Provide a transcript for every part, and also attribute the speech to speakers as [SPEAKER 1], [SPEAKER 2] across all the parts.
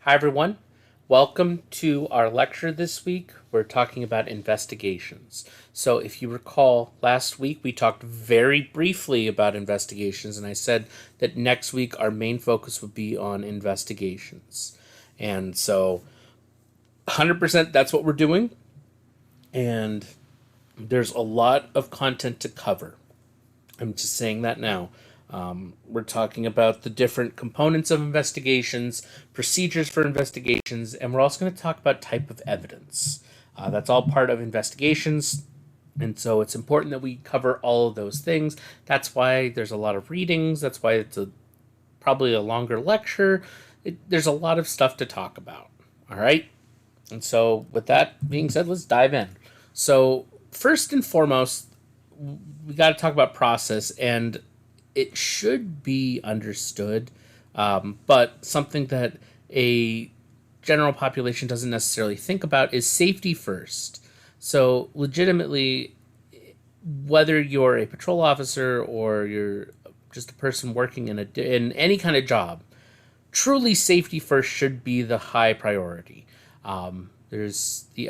[SPEAKER 1] Hi, everyone. Welcome to our lecture this week. We're talking about investigations. So, if you recall, last week we talked very briefly about investigations, and I said that next week our main focus would be on investigations. And so, 100% that's what we're doing, and there's a lot of content to cover. I'm just saying that now. We're talking about the different components of investigations, procedures for investigations, and we're also going to talk about type of evidence. That's all part of investigations, and so it's important that we cover all of those things. That's why there's a lot of readings. That's why it's probably a longer lecture. There's a lot of stuff to talk about. All right. And so, with that being said, let's dive in. So, first and foremost, we got to talk about process, and it should be understood, but something that a general population doesn't necessarily think about is safety first. So, legitimately, whether you're a patrol officer or you're just a person working in any kind of job, truly safety first should be the high priority. There's the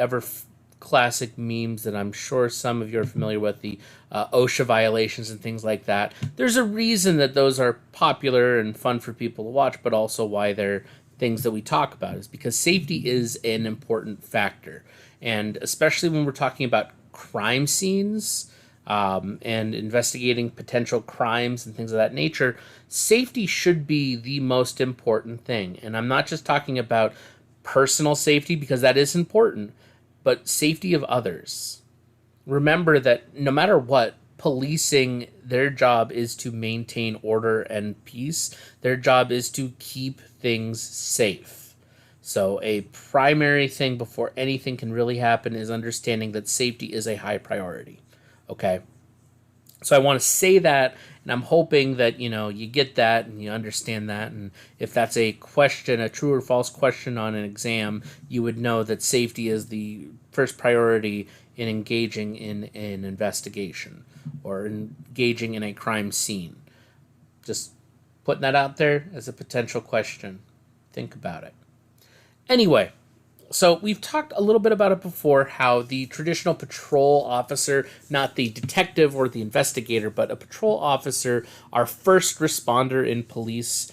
[SPEAKER 1] classic memes that I'm sure some of you are familiar with, the OSHA violations and things like that. There's a reason that those are popular and fun for people to watch, but also why they're things that we talk about is because safety is an important factor. And especially when we're talking about crime scenes, and investigating potential crimes and things of that nature, safety should be the most important thing. And I'm not just talking about personal safety, because that is important, but safety of others. Remember that no matter what, policing, their job is to maintain order and peace. Their job is to keep things safe. So, a primary thing before anything can really happen is understanding that safety is a high priority. Okay? So I want to say that, and I'm hoping that you get that and you understand that, and if that's a question, a true or false question on an exam, you would know that safety is the first priority in engaging in an investigation or engaging in a crime scene. Just putting that out there as a potential question. Think about it. Anyway, so we've talked a little bit about it before, how the traditional patrol officer, not the detective or the investigator, but a patrol officer, our first responder in police,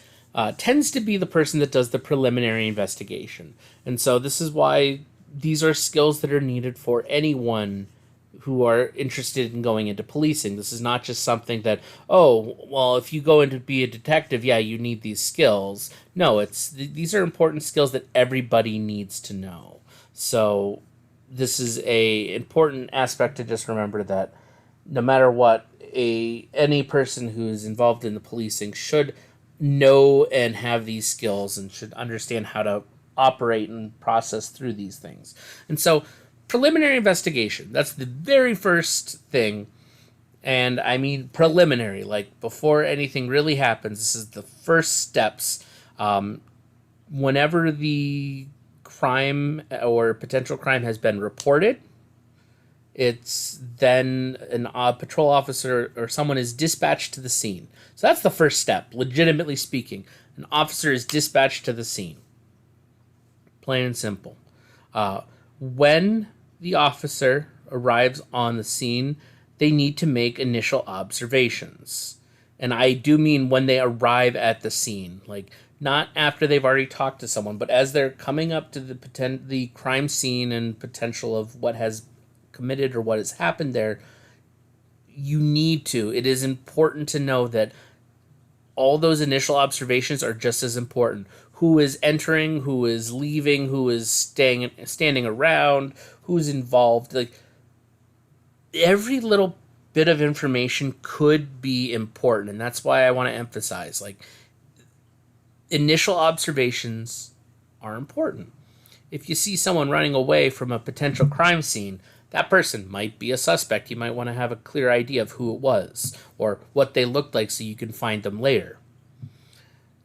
[SPEAKER 1] tends to be the person that does the preliminary investigation. And so this is why these are skills that are needed for anyone who are interested in going into policing. This is not just something that, oh, well, if you go in to be a detective, yeah, you need these skills. No, these are important skills that everybody needs to know. So this is a important aspect to just remember that no matter what, any person who is involved in the policing should know and have these skills and should understand how to operate and process through these things. And so preliminary investigation, that's the very first thing. And I mean preliminary, like before anything really happens. This is the first steps. Whenever the crime or potential crime has been reported, it's then a patrol officer or someone is dispatched to the scene. So that's the first step, legitimately speaking. An officer is dispatched to the scene. Plain and simple. When the officer arrives on the scene, they need to make initial observations. And I do mean when they arrive at the scene, like not after they've already talked to someone, but as they're coming up to the crime scene and potential of what has committed or what has happened there. You need to. It is important to know that all those initial observations are just as important. Who is entering, who is leaving, who is standing around, who's involved. Like every little bit of information could be important, and that's why I want to emphasize like initial observations are important. If you see someone running away from a potential crime scene, that person might be a suspect. You might want to have a clear idea of who it was or what they looked like so you can find them later.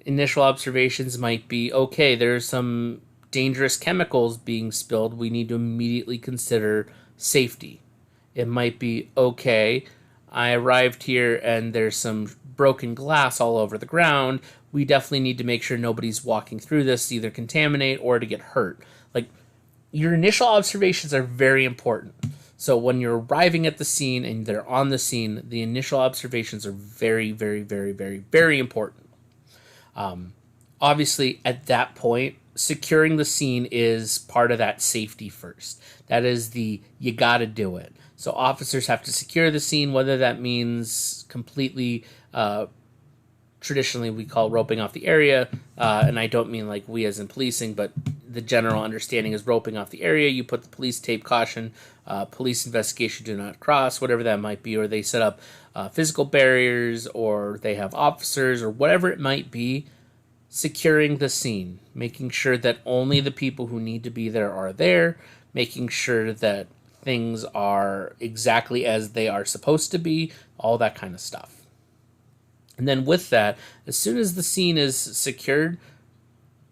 [SPEAKER 1] Initial observations might be, okay, there's some dangerous chemicals being spilled. We need to immediately consider safety. It might be, okay, I arrived here and there's some broken glass all over the ground. we definitely need to make sure nobody's walking through this to either contaminate or to get hurt. Like, your initial observations are very important. So when you're arriving at the scene and they're on the scene, the initial observations are very, very, very, very, very important. Obviously, at that point, securing the scene is part of that safety first. That is you gotta do it. So officers have to secure the scene, whether that means completely, traditionally we call roping off the area, and I don't mean like we as in policing, but the general understanding is roping off the area. You put the police tape caution, police investigation do not cross, whatever that might be, or they set up physical barriers, or they have officers, or whatever it might be. Securing the scene, making sure that only the people who need to be there are there, making sure that things are exactly as they are supposed to be, all that kind of stuff. And then with that, as soon as the scene is secured,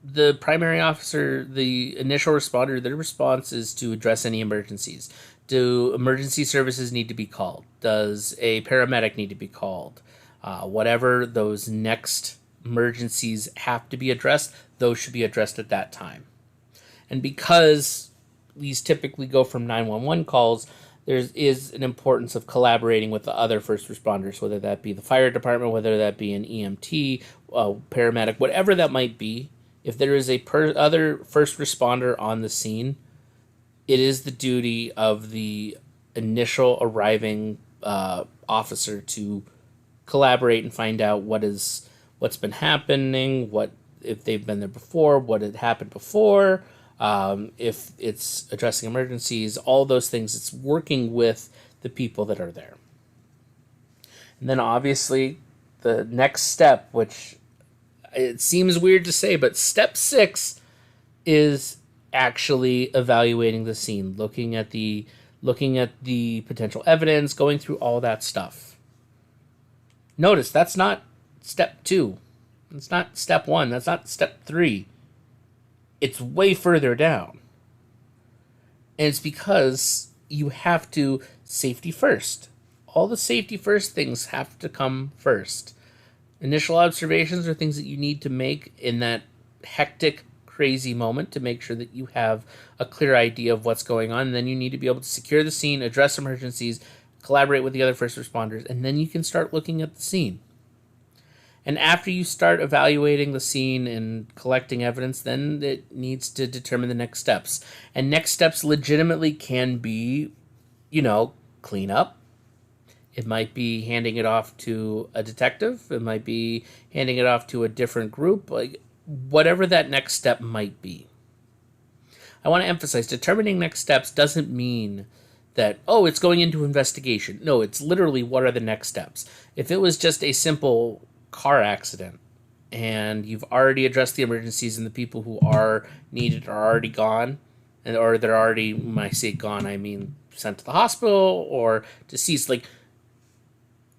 [SPEAKER 1] the primary officer, the initial responder, their response is to address any emergencies. Do emergency services need to be called? Does a paramedic need to be called? Whatever those next emergencies have to be addressed, those should be addressed at that time. And because these typically go from 911 calls, there is an importance of collaborating with the other first responders, whether that be the fire department, whether that be an EMT, paramedic, whatever that might be. If there is a other first responder on the scene, it is the duty of the initial arriving officer to collaborate and find out what's been happening, what if they've been there before, what had happened before, if it's addressing emergencies, all those things. It's working with the people that are there. And then obviously the next step, which it seems weird to say, but step 6 is actually evaluating the scene, looking at the potential evidence, going through all that stuff. Notice that's not step 2. It's not step 1. That's not step 3. It's way further down. And it's because you have to safety first. All the safety first things have to come first. Initial observations are things that you need to make in that hectic, crazy moment to make sure that you have a clear idea of what's going on. And then you need to be able to secure the scene, address emergencies, collaborate with the other first responders, and then you can start looking at the scene. And after you start evaluating the scene and collecting evidence, then it needs to determine the next steps. And next steps legitimately can be, clean up. It might be handing it off to a detective. It might be handing it off to a different group. Like, whatever that next step might be. I want to emphasize, determining next steps doesn't mean that, it's going into investigation. No, it's literally what are the next steps. If it was just a simple car accident and you've already addressed the emergencies and the people who are needed are already gone, or they're already, when I say gone, I mean sent to the hospital or deceased. Like,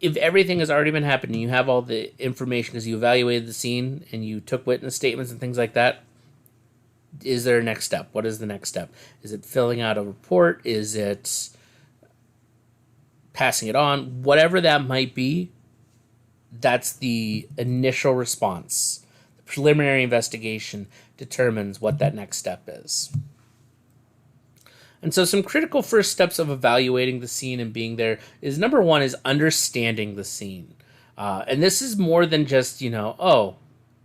[SPEAKER 1] if everything has already been happening, you have all the information because you evaluated the scene and you took witness statements and things like that, is there a next step? What is the next step? Is it filling out a report? Is it passing it on? Whatever that might be, that's the initial response. The preliminary investigation determines what that next step is. And so some critical first steps of evaluating the scene and being there is, number 1 is understanding the scene. And this is more than just,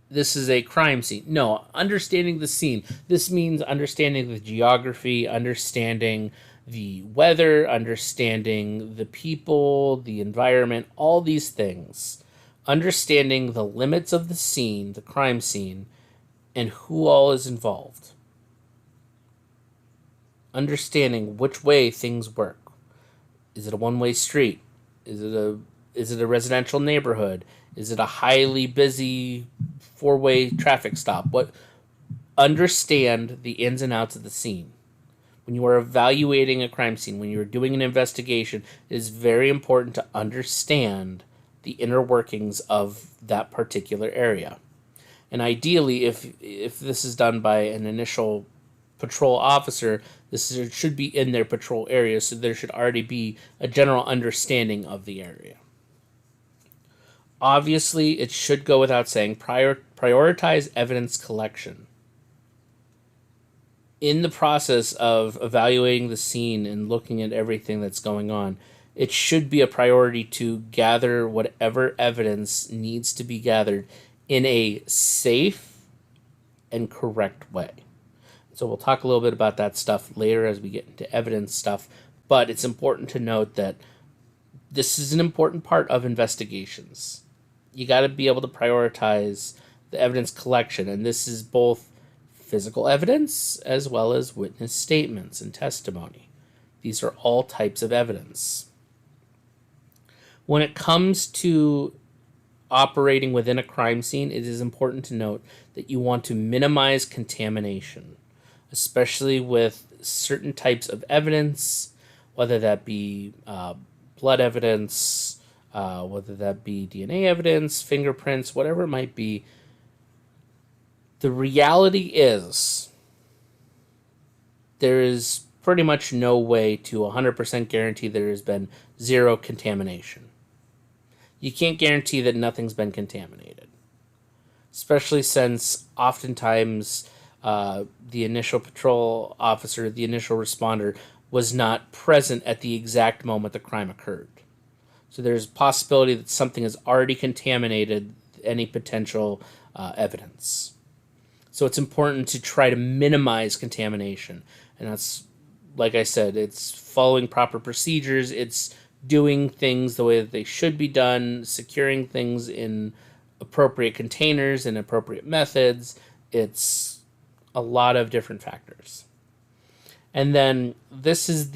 [SPEAKER 1] this is a crime scene. No, understanding the scene. This means understanding the geography, understanding the weather, understanding the people, the environment, all these things. Understanding the limits of the scene, the crime scene, and who all is involved. Understanding which way things work. Is it a one-way street? Is it a residential neighborhood? Is it a highly busy 4-way traffic stop? Understand the ins and outs of the scene. When you are evaluating a crime scene, when you are doing an investigation, it is very important to understand the inner workings of that particular area. And ideally, if this is done by an initial patrol officer, should be in their patrol area, so there should already be a general understanding of the area. Obviously, it should go without saying, prior prioritize evidence collection. In the process of evaluating the scene and looking at everything that's going on, it should be a priority to gather whatever evidence needs to be gathered in a safe and correct way. So we'll talk a little bit about that stuff later as we get into evidence stuff, but it's important to note that this is an important part of investigations. You got to be able to prioritize the evidence collection, and this is both physical evidence as well as witness statements and testimony. These are all types of evidence. When it comes to operating within a crime scene, it is important to note that you want to minimize contamination, especially with certain types of evidence, whether that be blood evidence, whether that be DNA evidence, fingerprints, whatever it might be. The reality is there is pretty much no way to 100% guarantee there has been zero contamination. You can't guarantee that nothing's been contaminated, especially since oftentimes the initial patrol officer, the initial responder, was not present at the exact moment the crime occurred. So there's a possibility that something has already contaminated any potential evidence. So it's important to try to minimize contamination. And that's, like I said, it's following proper procedures. It's doing things the way that they should be done, securing things in appropriate containers and appropriate methods. It's a lot of different factors. And then this is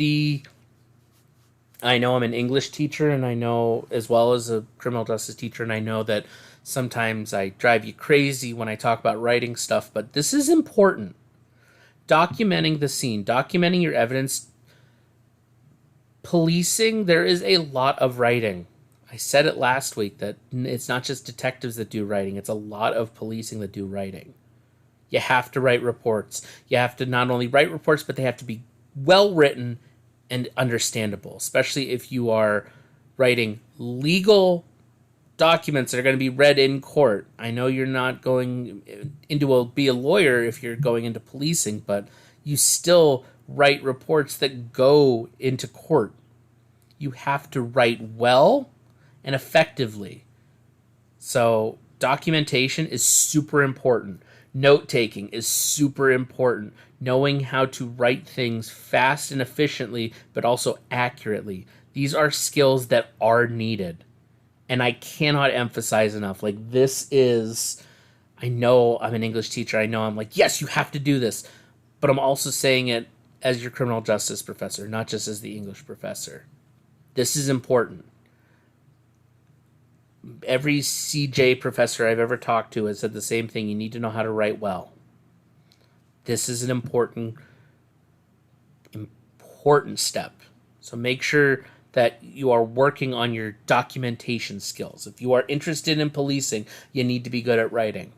[SPEAKER 1] I know I'm an English teacher, and I know, as well as a criminal justice teacher, and I know that sometimes I drive you crazy when I talk about writing stuff, but this is important. Documenting the scene, documenting your evidence. Policing, there is a lot of writing. I said it last week that it's not just detectives that do writing, it's a lot of policing that do writing. You have to write reports. You have to not only write reports, but they have to be well written and understandable, especially if you are writing legal documents that are going to be read in court. I know you're not going be a lawyer if you're going into policing, but you still write reports that go into court. You have to write well and effectively. So documentation is super important. Note-taking is super important. Knowing how to write things fast and efficiently, but also accurately. These are skills that are needed. And I cannot emphasize enough. Like, this is... I know I'm an English teacher. I know I'm like, yes, you have to do this. But I'm also saying it as your criminal justice professor, not just as the English professor. This is important. Every CJ professor I've ever talked to has said the same thing. You need to know how to write well. This is an important step. So make sure that you are working on your documentation skills. If you are interested in policing, you need to be good at writing.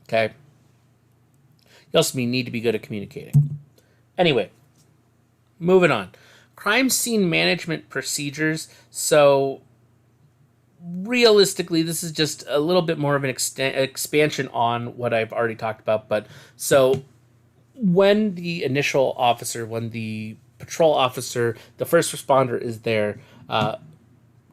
[SPEAKER 1] Okay? You also need to be good at communicating. Anyway, moving on. Crime scene management procedures. So realistically, this is just a little bit more of an expansion on what I've already talked about. But so when the initial officer, when the patrol officer, the first responder is there,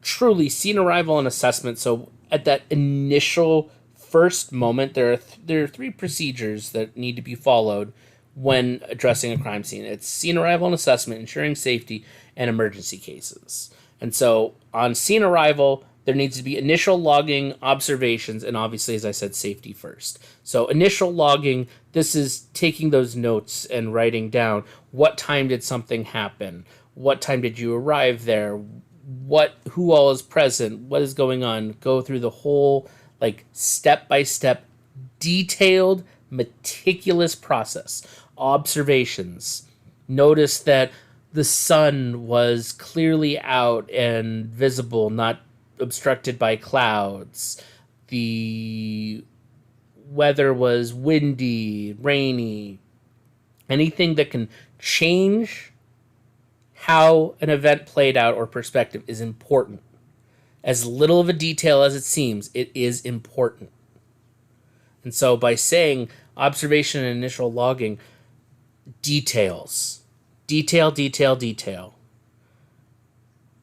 [SPEAKER 1] truly scene arrival and assessment. So at that initial first moment, there are three procedures that need to be followed when addressing a crime scene. It's scene arrival and assessment, ensuring safety, and emergency cases. And so on scene arrival, there needs to be initial logging, observations, and obviously, as I said, safety first. So initial logging, this is taking those notes and writing down what time did something happen, what time did you arrive there, who all is present, what is going on. Go through the whole step-by-step, detailed, meticulous process. Observations. Notice that the sun was clearly out and visible, not obstructed by clouds. The weather was windy, rainy. Anything that can change how an event played out or perspective is important. As little of a detail as it seems, it is important. And so by saying observation and initial logging, details, detail, detail, detail.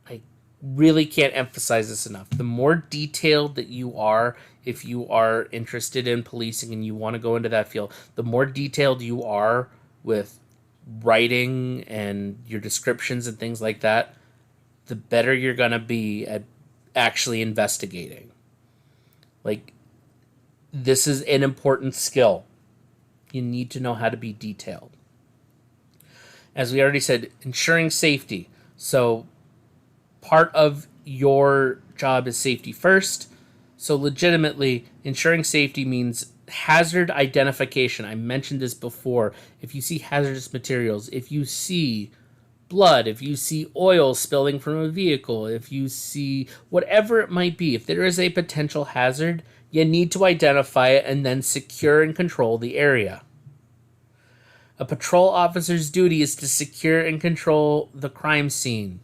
[SPEAKER 1] I really can't emphasize this enough. The more detailed that you are, if you are interested in policing and you want to go into that field, the more detailed you are with writing and your descriptions and things like that, the better you're going to be at actually investigating. Like, this is an important skill. You need to know how to be detailed. As we already said, ensuring safety. So part of your job is safety first. So legitimately, ensuring safety means hazard identification. I mentioned this before. If you see hazardous materials, if you see blood, if you see oil spilling from a vehicle, if you see whatever it might be, if there is a potential hazard, you need to identify it and then secure and control the area. A patrol officer's duty is to secure and control the crime scene.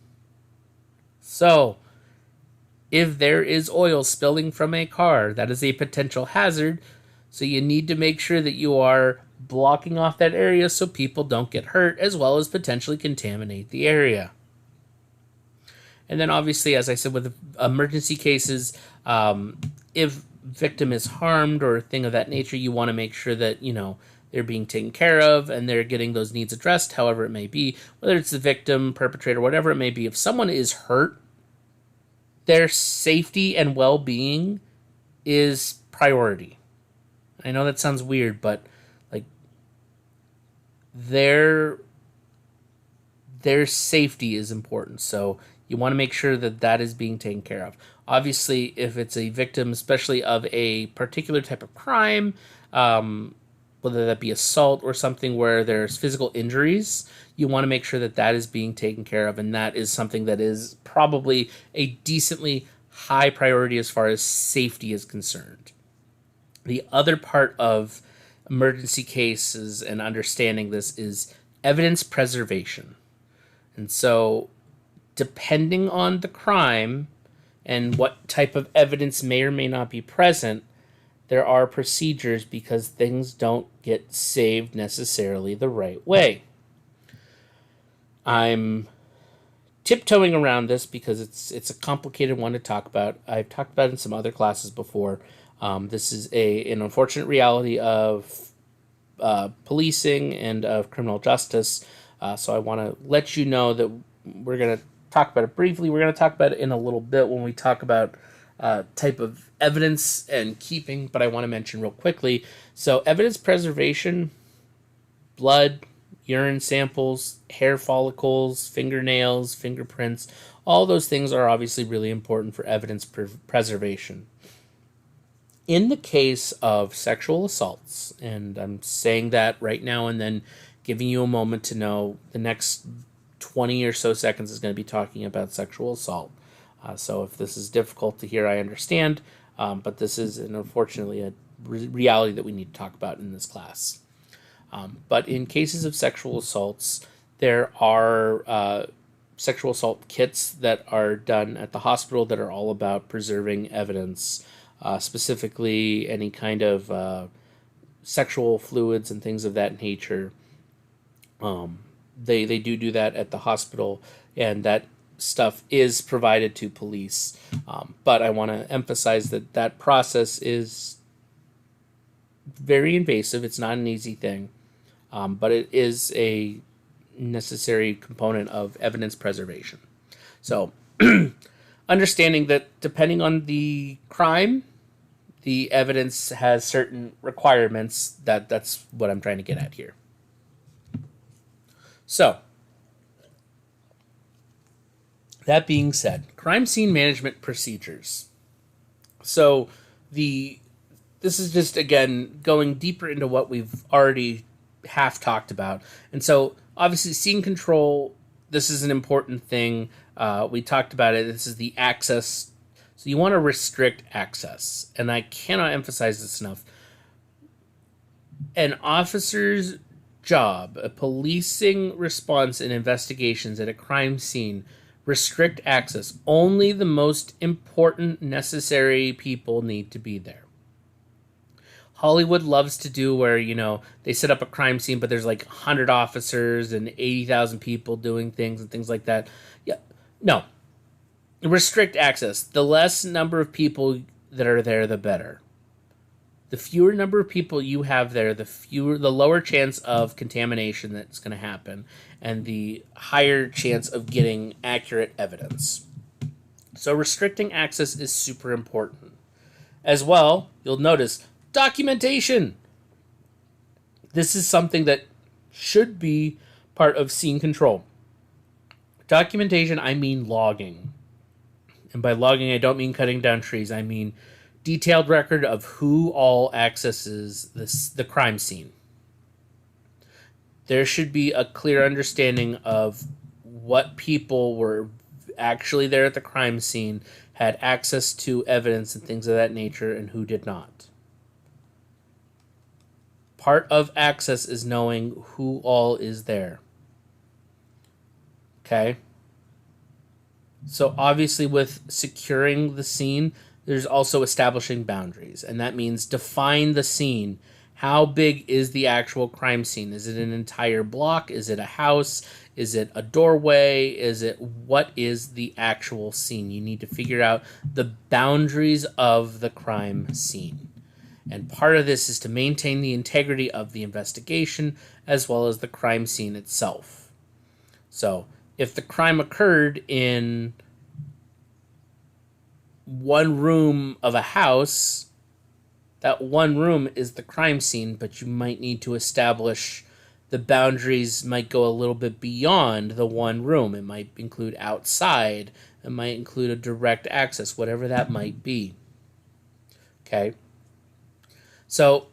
[SPEAKER 1] So, if there is oil spilling from a car, that is a potential hazard, so you need to make sure that you are blocking off that area so people don't get hurt, as well as potentially contaminate the area. And then obviously, as I said, with emergency cases, if victim is harmed or a thing of that nature, you want to make sure that, they're being taken care of and they're getting those needs addressed, however it may be, whether it's the victim, perpetrator, whatever it may be. If someone is hurt, their safety and well-being is priority. I know that sounds weird, but like their safety is important. So you want to make sure that that is being taken care of. Obviously, if it's a victim, especially of a particular type of crime, whether that be assault or something where there's physical injuries, you want to make sure that that is being taken care of, and that is something that is probably a decently high priority as far as safety is concerned. The other part of emergency cases and understanding this is evidence preservation. And so, depending on the crime and what type of evidence may or may not be present, there are procedures because things don't get saved necessarily the right way. I'm tiptoeing around this because it's a complicated one to talk about. I've talked about it in some other classes before. This is an unfortunate reality of policing and of criminal justice. So I want to let you know that we're going to talk about it briefly. We're going to talk about it in a little bit when we talk about type of evidence and keeping, but I want to mention real quickly. So evidence preservation, blood, urine samples, hair follicles, fingernails, fingerprints, all those things are obviously really important for evidence preservation. In the case of sexual assaults, and I'm saying that right now and then giving you a moment to know the next 20 or so seconds is going to be talking about sexual assault. So if this is difficult to hear, I understand, but this is unfortunately a reality that we need to talk about in this class. But in cases of sexual assaults, there are sexual assault kits that are done at the hospital that are all about preserving evidence, specifically any kind of sexual fluids and things of that nature. They do that at the hospital, and that stuff is provided to police. But I want to emphasize that process is very invasive. It's not an easy thing, but it is a necessary component of evidence preservation. So understanding that depending on the crime, the evidence has certain requirements. That's what I'm trying to get at here. So, that being said, crime scene management procedures. So, this is just, again, going deeper into what we've already half talked about. And so, obviously, scene control, this is an important thing. We talked about it. This is the access. So, you want to restrict access. And I cannot emphasize this enough. An officer's job, a policing response and investigations at a crime scene, restrict access. Only the most important, necessary people need to be there. Hollywood loves to do where, they set up a crime scene, but there's like 100 officers and 80,000 people doing things and things like that. Yeah, no. Restrict access. The less number of people that are there, the better. The fewer number of people you have there, the lower chance of contamination that's going to happen, and the higher chance of getting accurate evidence. So restricting access is super important. As well, you'll notice documentation. This is something that should be part of scene control. Documentation, I mean logging. And by logging, I don't mean cutting down trees. I mean detailed record of who all accesses the crime scene. There should be a clear understanding of what people were actually there at the crime scene, had access to evidence and things of that nature, and who did not. Part of access is knowing who all is there. Okay? So obviously with securing the scene, there's also establishing boundaries, and that means define the scene. How big is the actual crime scene? Is it an entire block? Is it a house? Is it a doorway? What is the actual scene? You need to figure out the boundaries of the crime scene. And part of this is to maintain the integrity of the investigation as well as the crime scene itself. So, if the crime occurred in one room of a house, that one room is the crime scene, but you might need to establish the boundaries might go a little bit beyond the one room. It might include outside. It might include a direct access, whatever that might be. Okay? So,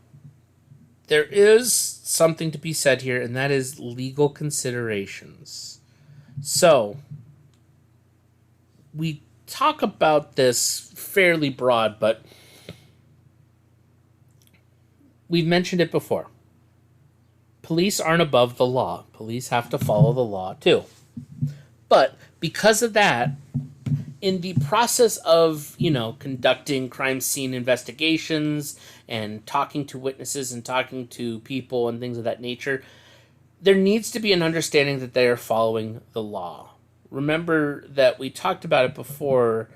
[SPEAKER 1] there is something to be said here, and that is legal considerations. So, we talk about this fairly broad, but we've mentioned it before. Police aren't above the law. Police have to follow the law too. But because of that, in the process of, conducting crime scene investigations and talking to witnesses and talking to people and things of that nature, there needs to be an understanding that they are following the law. Remember that we talked about it before,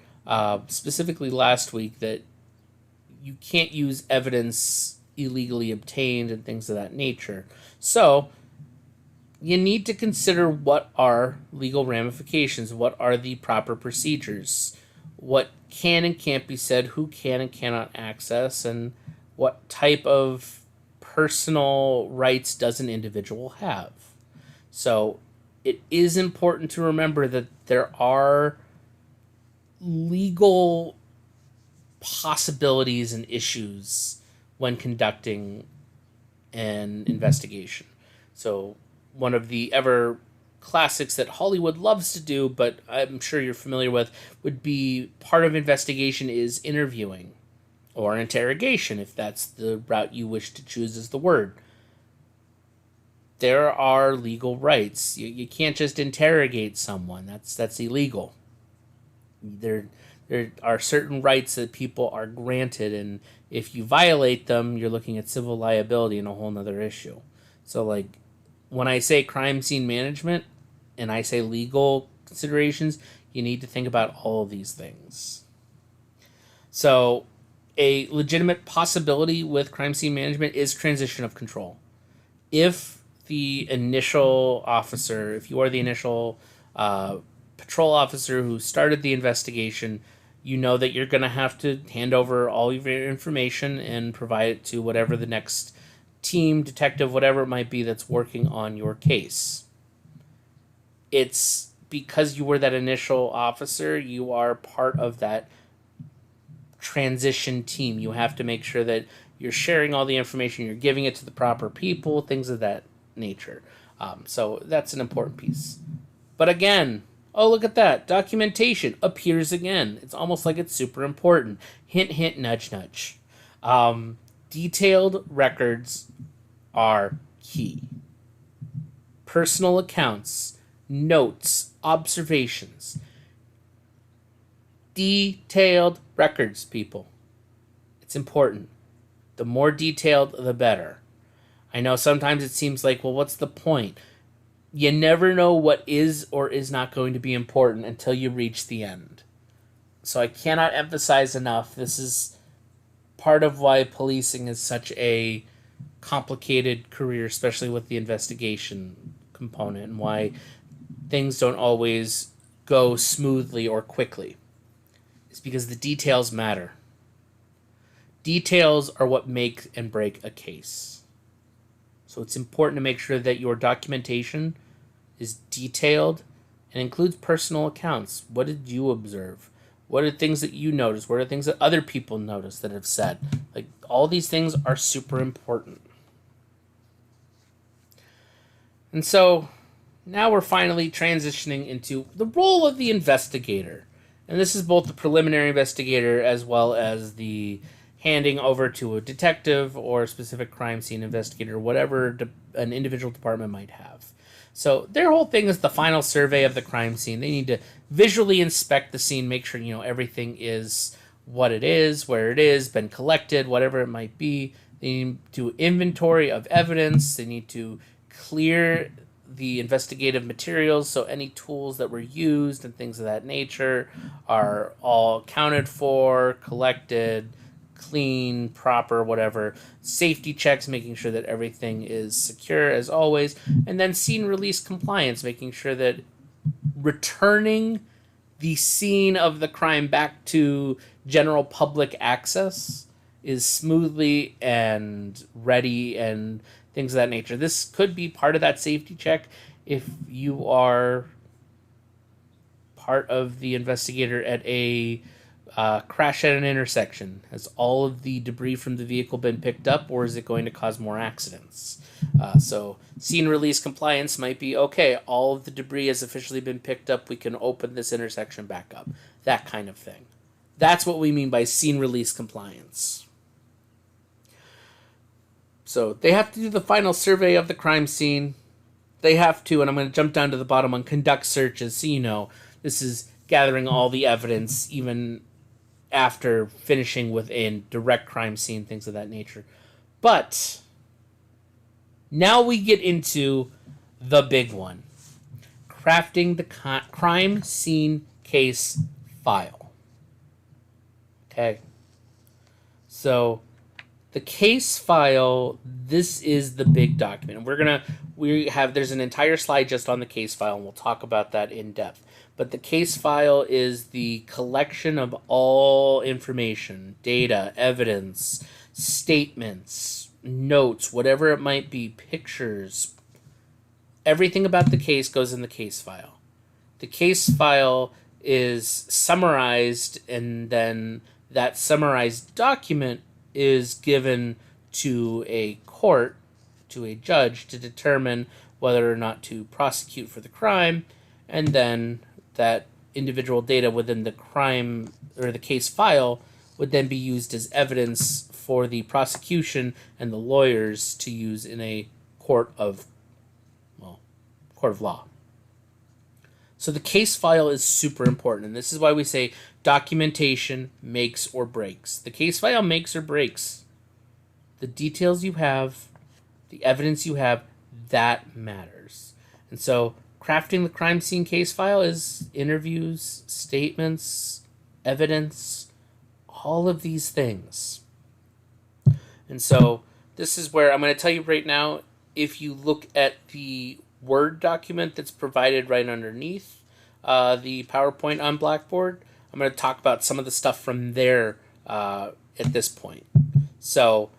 [SPEAKER 1] specifically last week, that you can't use evidence illegally obtained and things of that nature. So, you need to consider what are legal ramifications, what are the proper procedures, what can and can't be said, who can and cannot access, and what type of personal rights does an individual have. So, it is important to remember that there are legal possibilities and issues when conducting an investigation. So, one of the ever classics that Hollywood loves to do, but I'm sure you're familiar with, would be part of investigation is interviewing or interrogation, if that's the route you wish to choose as the word. There are legal rights. You can't just interrogate someone. That's illegal. There are certain rights that people are granted, and if you violate them, you're looking at civil liability and a whole nother issue. So, when I say crime scene management and I say legal considerations, you need to think about all of these things. So, a legitimate possibility with crime scene management is transition of control. If the initial officer, if you are the initial patrol officer who started the investigation, you know that you're going to have to hand over all of your information and provide it to whatever the next team, detective, whatever it might be that's working on your case. It's because you were that initial officer, you are part of that transition team. You have to make sure that you're sharing all the information, you're giving it to the proper people, things of that nature. So that's an important piece. But again, oh, look at that. Documentation appears again. It's almost like it's super important. Hint, hint, nudge, nudge. Detailed records are key. Personal accounts, notes, observations. Detailed records, people. It's important. The more detailed, the better. I know sometimes it seems like, well, what's the point? You never know what is or is not going to be important until you reach the end. So I cannot emphasize enough, this is part of why policing is such a complicated career, especially with the investigation component, and why things don't always go smoothly or quickly. It's because the details matter. Details are what make and break a case. So it's important to make sure that your documentation is detailed and includes personal accounts. What did you observe? What are things that you noticed? What are things that other people noticed that have said? Like, all these things are super important. And so now we're finally transitioning into the role of the investigator. And this is both the preliminary investigator as well as the handing over to a detective or a specific crime scene investigator, whatever an individual department might have. So their whole thing is the final survey of the crime scene. They need to visually inspect the scene, make sure, everything is what it is, where it is, been collected, whatever it might be. They need to inventory of evidence. They need to clear the investigative materials, so any tools that were used and things of that nature are all accounted for, collected, clean, proper, whatever. Safety checks, making sure that everything is secure as always. And then scene release compliance, making sure that returning the scene of the crime back to general public access is smoothly and ready and things of that nature. This could be part of that safety check if you are part of the investigator at a crash at an intersection. Has all of the debris from the vehicle been picked up, or is it going to cause more accidents? So scene release compliance might be, okay, all of the debris has officially been picked up, we can open this intersection back up. That kind of thing. That's what we mean by scene release compliance. So they have to do the final survey of the crime scene. They have to, and I'm going to jump down to the bottom on conduct searches, so this is gathering all the evidence, even after finishing with a direct crime scene, things of that nature. But now we get into the big one. Crafting the crime scene case file. Okay. So the case file, this is the big document. There's an entire slide just on the case file, and we'll talk about that in depth. But the case file is the collection of all information, data, evidence, statements, notes, whatever it might be, pictures. Everything about the case goes in the case file. The case file is summarized, and then that summarized document is given to a court, to a judge, to determine whether or not to prosecute for the crime, and then that individual data within the crime or the case file would then be used as evidence for the prosecution and the lawyers to use in a court of law. So the case file is super important, and this is why we say documentation makes or breaks. The case file makes or breaks. The details you have, the evidence you have, that matters. And so crafting the crime scene case file is interviews, statements, evidence, all of these things. And so this is where I'm going to tell you right now, if you look at the Word document that's provided right underneath the PowerPoint on Blackboard, I'm going to talk about some of the stuff from there at this point. So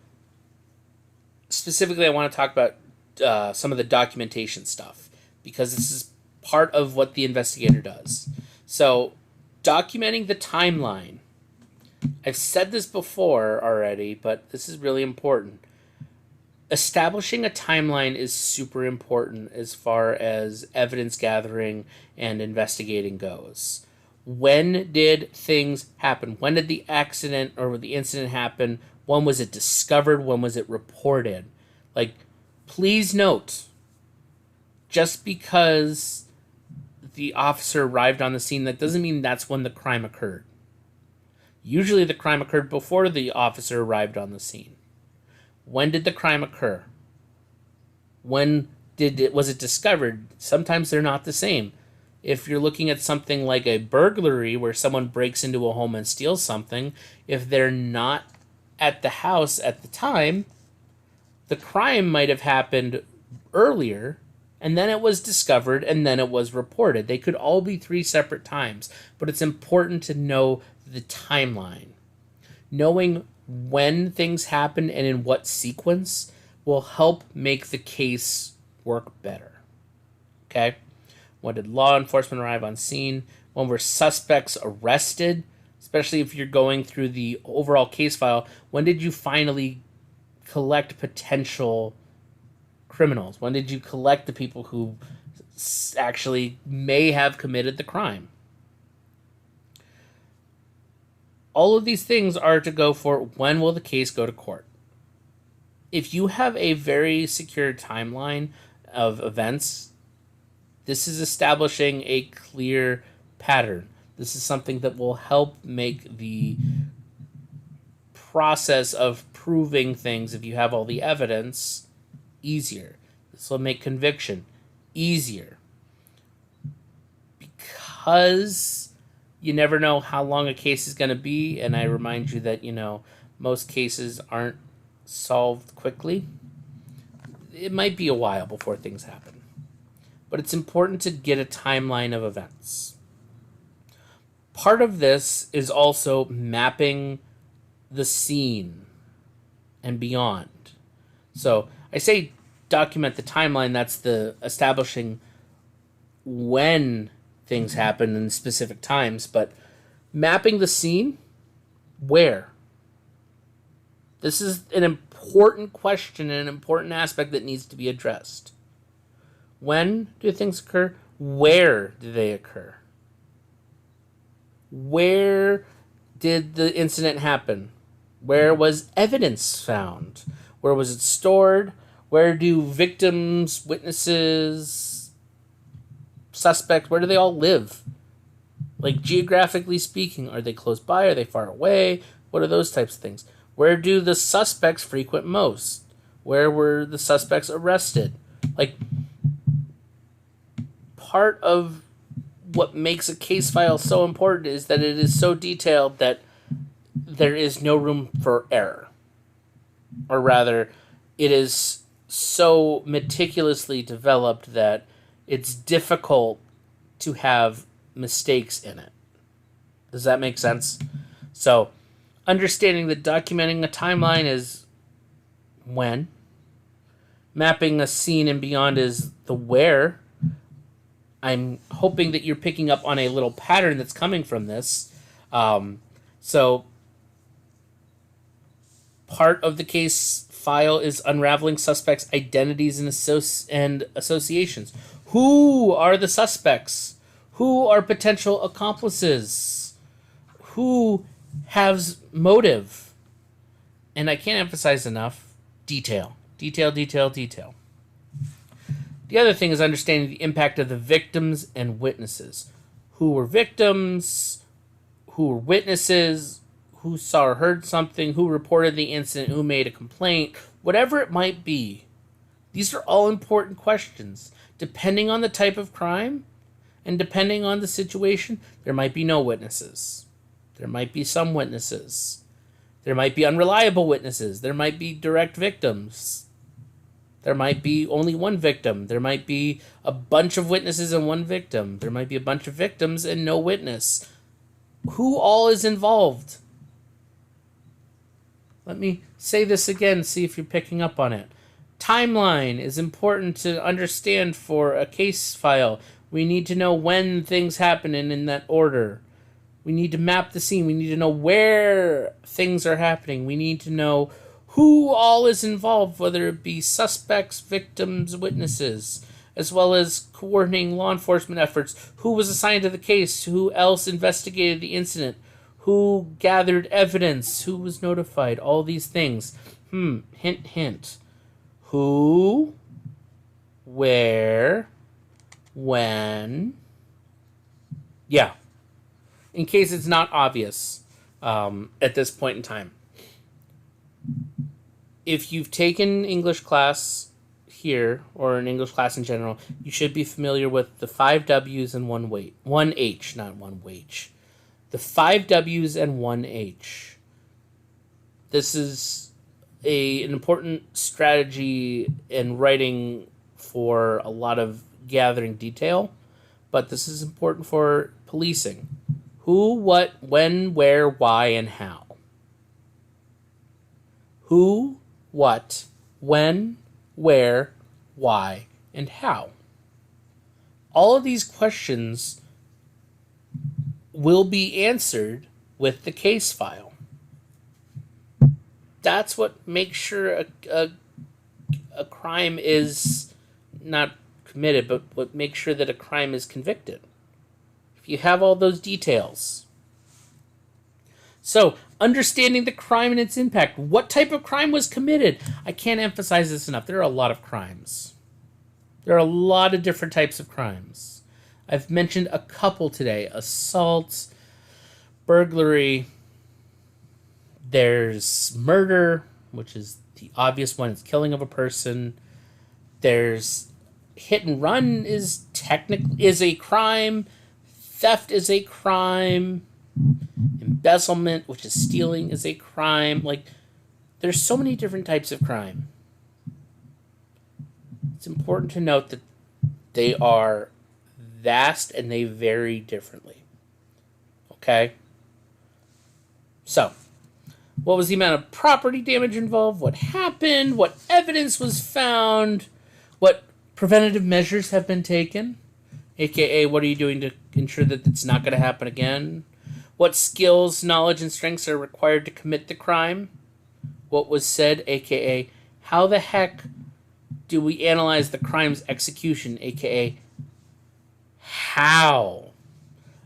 [SPEAKER 1] specifically, I want to talk about some of the documentation stuff, because this is part of what the investigator does. So documenting the timeline. I've said this before already, but this is really important. Establishing a timeline is super important as far as evidence gathering and investigating goes. When did things happen? When did the accident or the incident happen? When was it discovered? When was it reported? Please note, just because the officer arrived on the scene, that doesn't mean that's when the crime occurred. Usually the crime occurred before the officer arrived on the scene. When did the crime occur? Was it discovered? Sometimes they're not the same. If you're looking at something like a burglary where someone breaks into a home and steals something, if they're not at the house at the time, the crime might have happened earlier, and then it was discovered, and then it was reported. They could all be 3 separate times, but it's important to know the timeline. Knowing when things happen and in what sequence will help make the case work better. Okay? When did law enforcement arrive on scene? When were suspects arrested? Especially if you're going through the overall case file, when did you finally collect potential criminals? When did you collect the people who actually may have committed the crime? All of these things are to go for when will the case go to court. If you have a very secure timeline of events, this is establishing a clear pattern. This is something that will help make the process of proving things, if you have all the evidence, easier. This will make conviction easier. Because you never know how long a case is going to be, and I remind you that, most cases aren't solved quickly. It might be a while before things happen. But it's important to get a timeline of events. Part of this is also mapping the scene and beyond. So I say document the timeline, that's the establishing when things happen in specific times, but mapping the scene, where? This is an important question and an important aspect that needs to be addressed. When do things occur? Where do they occur? Where did the incident happen? Where was evidence found? Where was it stored? Where do victims, witnesses, suspects, where do they all live? Like, geographically speaking, are they close by? Are they far away? What are those types of things? Where do the suspects frequent most? Where were the suspects arrested? Like, part of what makes a case file so important is that it is so detailed that there is no room for error. Or rather, it is so meticulously developed that it's difficult to have mistakes in it. Does that make sense? So, understanding that documenting a timeline is when, mapping a scene and beyond is the where. I'm hoping that you're picking up on a little pattern that's coming from this. So, part of the case file is unraveling suspects' identities and associations. Who are the suspects? Who are potential accomplices? Who has motive? And I can't emphasize enough, detail. Detail, detail, detail. The other thing is understanding the impact of the victims and witnesses. Who were victims? Who were witnesses? Who saw or heard something? Who reported the incident? Who made a complaint? Whatever it might be. These are all important questions. Depending on the type of crime and depending on the situation, there might be no witnesses. There might be some witnesses. There might be unreliable witnesses. There might be direct victims. There might be only one victim. There might be a bunch of witnesses and one victim. There might be a bunch of victims and no witness. Who all is involved? Let me say this again, see if you're picking up on it. Timeline is important to understand for a case file. We need to know when things happen and in that order. We need to map the scene. We need to know where things are happening. We need to know who all is involved, whether it be suspects, victims, witnesses, as well as coordinating law enforcement efforts. Who was assigned to the case? Who else investigated the incident? Who gathered evidence? Who was notified? All these things. Hint, hint. Who, where, when. Yeah. In case it's not obvious at this point in time. if you've taken English class here or an English class in general, you should be familiar with the 5 W's and one H, not one wage. The 5 W's and one H. This is an important strategy in writing for a lot of gathering detail, but this is important for policing. Who, what, when, where, why, and how. Who, what, when, where, why, and how. All of these questions will be answered with the case file. That's what makes sure a crime is not committed, but what makes sure that a crime is convicted. If you have all those details. So, understanding the crime and its impact. What type of crime was committed? I can't emphasize this enough. There are a lot of crimes. There are a lot of different types of crimes. I've mentioned a couple today. Assault, burglary. There's murder, which is the obvious one. It's killing of a person. There's hit and run is a crime. Theft is a crime. Embezzlement, which is stealing, is a crime. Like, there's so many different types of crime. It's important to note that they are vast and they vary differently. Okay? So, what was the amount of property damage involved? What happened? What evidence was found? What preventative measures have been taken? AKA, what are you doing to ensure that it's not going to happen again? What skills, knowledge, and strengths are required to commit the crime? What was said, aka, how the heck do we analyze the crime's execution, aka, how?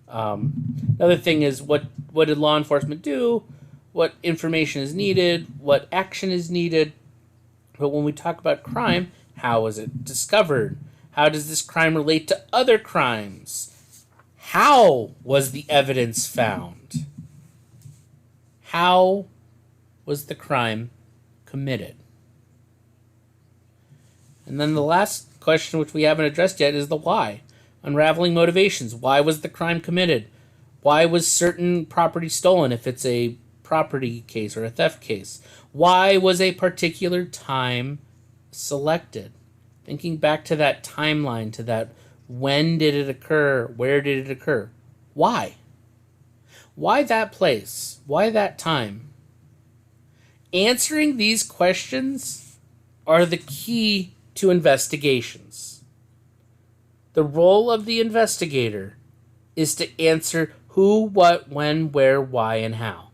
[SPEAKER 1] Another thing is, what did law enforcement do? What information is needed? What action is needed? But when we talk about crime, how was it discovered? How does this crime relate to other crimes? How was the evidence found? How was the crime committed? And then the last question, which we haven't addressed yet, is the why. Unraveling motivations. Why was the crime committed? Why was certain property stolen if it's a property case or a theft case? Why was a particular time selected? Thinking back to that timeline, to that when did it occur, where did it occur? Why? Why that place? Why that time? Answering these questions are the key to investigations. The role of the investigator is to answer who, what, when, where, why, and how.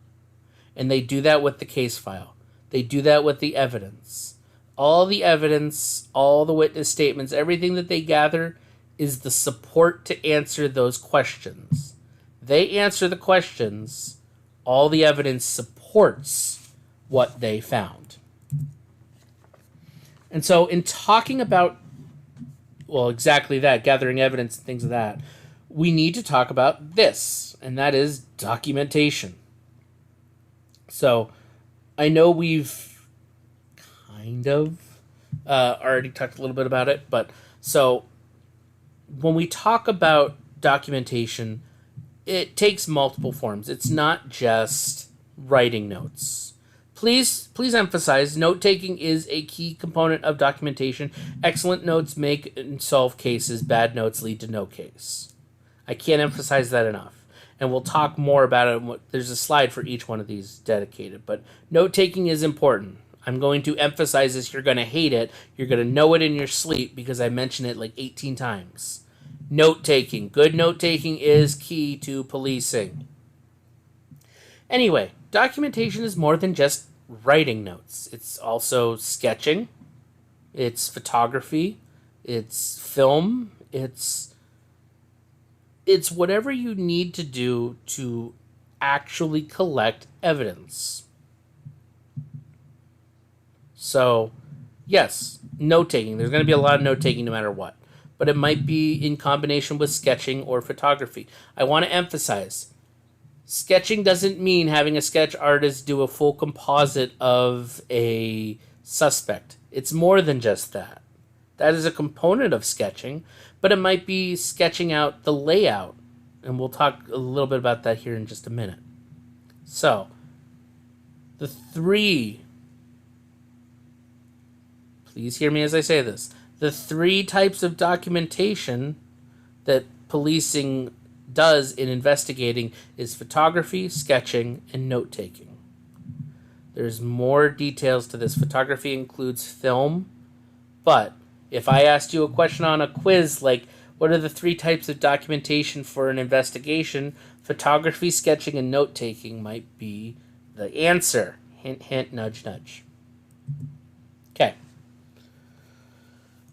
[SPEAKER 1] And they do that with the case file. They do that with the evidence. All the evidence, all the witness statements, everything that they gather is the support to answer those questions. They answer the questions, all the evidence supports what they found. And so in talking about, well, exactly that, gathering evidence and things of that, we need to talk about this, and that is documentation. So I know we've kind of already talked a little bit about it, but so when we talk about documentation, it takes multiple forms. It's not just writing notes. Please emphasize, note-taking is a key component of documentation. Excellent notes make and solve cases. Bad notes lead to no case. I can't emphasize that enough. And we'll talk more about it. There's a slide for each one of these dedicated. But note-taking is important. I'm going to emphasize this. You're going to hate it. You're going to know it in your sleep because I mentioned it like 18 times. Note-taking. Good note-taking is key to policing. Anyway, documentation is more than just writing notes. It's also sketching. It's photography. It's film. It's whatever you need to do to actually collect evidence. So, yes, note-taking. There's going to be a lot of note-taking no matter what. But it might be in combination with sketching or photography. I want to emphasize, sketching doesn't mean having a sketch artist do a full composite of a suspect. It's more than just that. That is a component of sketching, but it might be sketching out the layout. And we'll talk a little bit about that here in just a minute. So, please hear me as I say this, the three types of documentation that policing does in investigating is photography, sketching, and note-taking. There's more details to this. Photography includes film, but if I asked you a question on a quiz like, what are the three types of documentation for an investigation? Photography, sketching, and note-taking might be the answer. Hint, hint, nudge, nudge. Okay.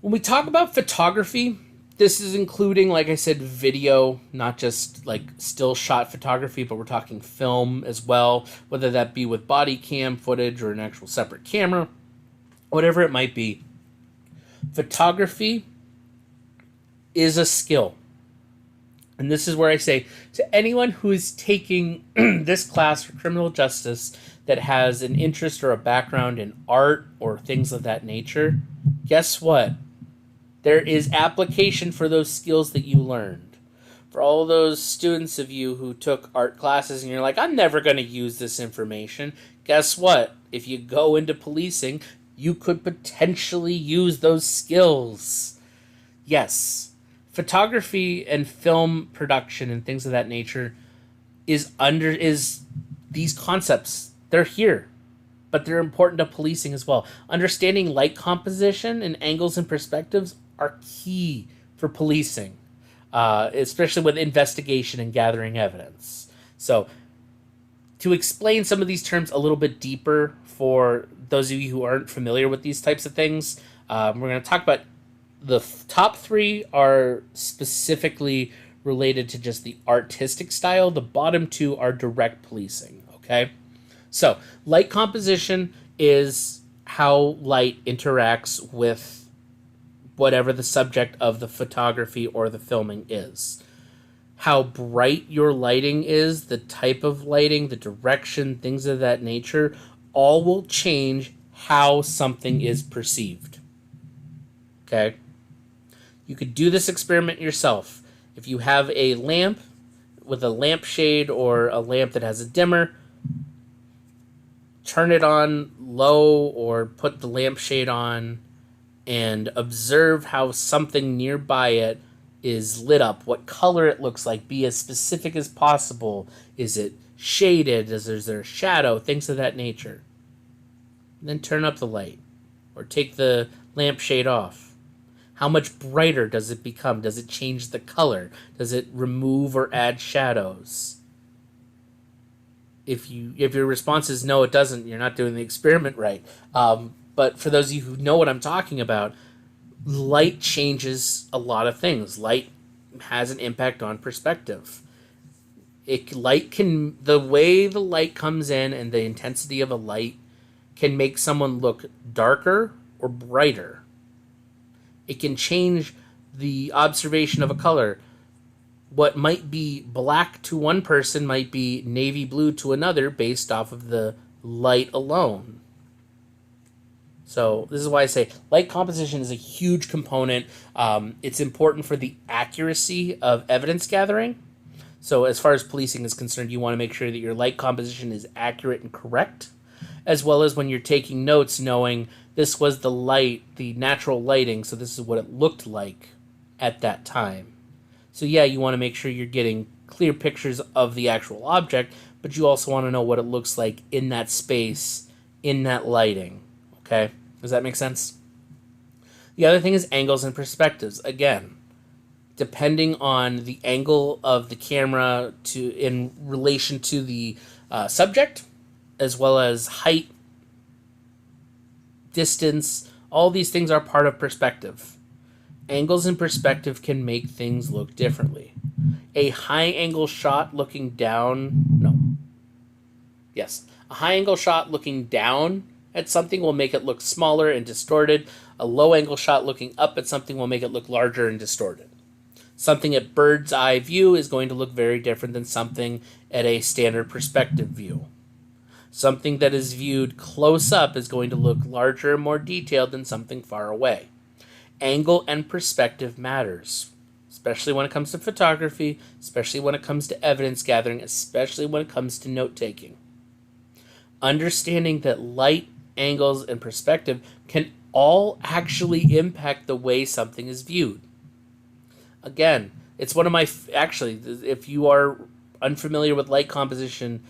[SPEAKER 1] When we talk about photography, this is including, like I said, video, not just like still shot photography, but we're talking film as well, whether that be with body cam footage or an actual separate camera, whatever it might be. Photography is a skill. And this is where I say to anyone who is taking this class for criminal justice that has an interest or a background in art or things of that nature, guess what? There is application for those skills that you learned. For all those students of you who took art classes and you're like, I'm never going to use this information, guess what? If you go into policing, you could potentially use those skills. Yes. Photography and film production and things of that nature is these concepts. They're here, but they're important to policing as well. Understanding light composition and angles and perspectives are key for policing, especially with investigation and gathering evidence. So, to explain some of these terms a little bit deeper for those of you who aren't familiar with these types of things, we're going to talk about the top three are specifically related to just the artistic style. The bottom two are direct policing, okay? So, light composition is how light interacts with whatever the subject of the photography or the filming is. How bright your lighting is, the type of lighting, the direction, things of that nature, all will change how something is perceived. Okay? You could do this experiment yourself. If you have a lamp with a lampshade or a lamp that has a dimmer, turn it on low or put the lampshade on and observe how something nearby it is lit up, what color it looks like, be as specific as possible. Is it shaded? Is there a shadow? Things of that nature. And then turn up the light or take the lampshade off. How much brighter does it become? Does it change the color? Does it remove or add shadows? If your response is no, it doesn't, you're not doing the experiment right. But for those of you who know what I'm talking about, light changes a lot of things. Light has an impact on perspective. The way the light comes in and the intensity of a light can make someone look darker or brighter. It can change the observation of a color. What might be black to one person might be navy blue to another based off of the light alone. So this is why I say light composition is a huge component. It's important for the accuracy of evidence gathering. So as far as policing is concerned, you want to make sure that your light composition is accurate and correct, as well as when you're taking notes, knowing this was the light, the natural lighting, so this is what it looked like at that time. So yeah, you want to make sure you're getting clear pictures of the actual object, but you also want to know what it looks like in that space, in that lighting. Okay? Does that make sense? The other thing is angles and perspectives. Again, depending on the angle of the camera in relation to the subject, as well as height, distance, all these things are part of perspective. Angles and perspective can make things look differently. A high angle shot looking down, a high angle shot looking down at something will make it look smaller and distorted. A low angle shot looking up at something will make it look larger and distorted. Something at bird's eye view is going to look very different than something at a standard perspective view. Something that is viewed close up is going to look larger and more detailed than something far away. Angle and perspective matters, especially when it comes to photography, especially when it comes to evidence gathering, especially when it comes to note taking. Understanding that light, angles, and perspective can all actually impact the way something is viewed. Again, it's one of my actually, if you are unfamiliar with light composition,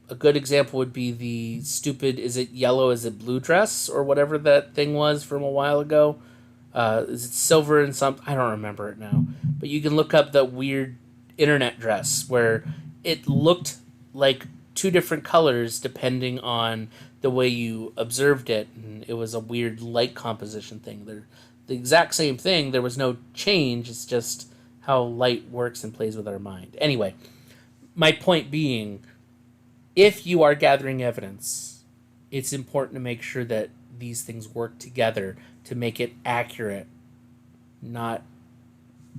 [SPEAKER 1] a good example would be the stupid "is it yellow, is it blue" dress, or whatever that thing was from a while ago. Is it silver and something? I don't remember it now. But you can look up the weird internet dress where it looked like two different colors depending on the way you observed it, and it was a weird light composition thing. They're the exact same thing. There was no change. It's just how light works and plays with our mind. Anyway, my point being, if you are gathering evidence, it's important to make sure that these things work together to make it accurate, not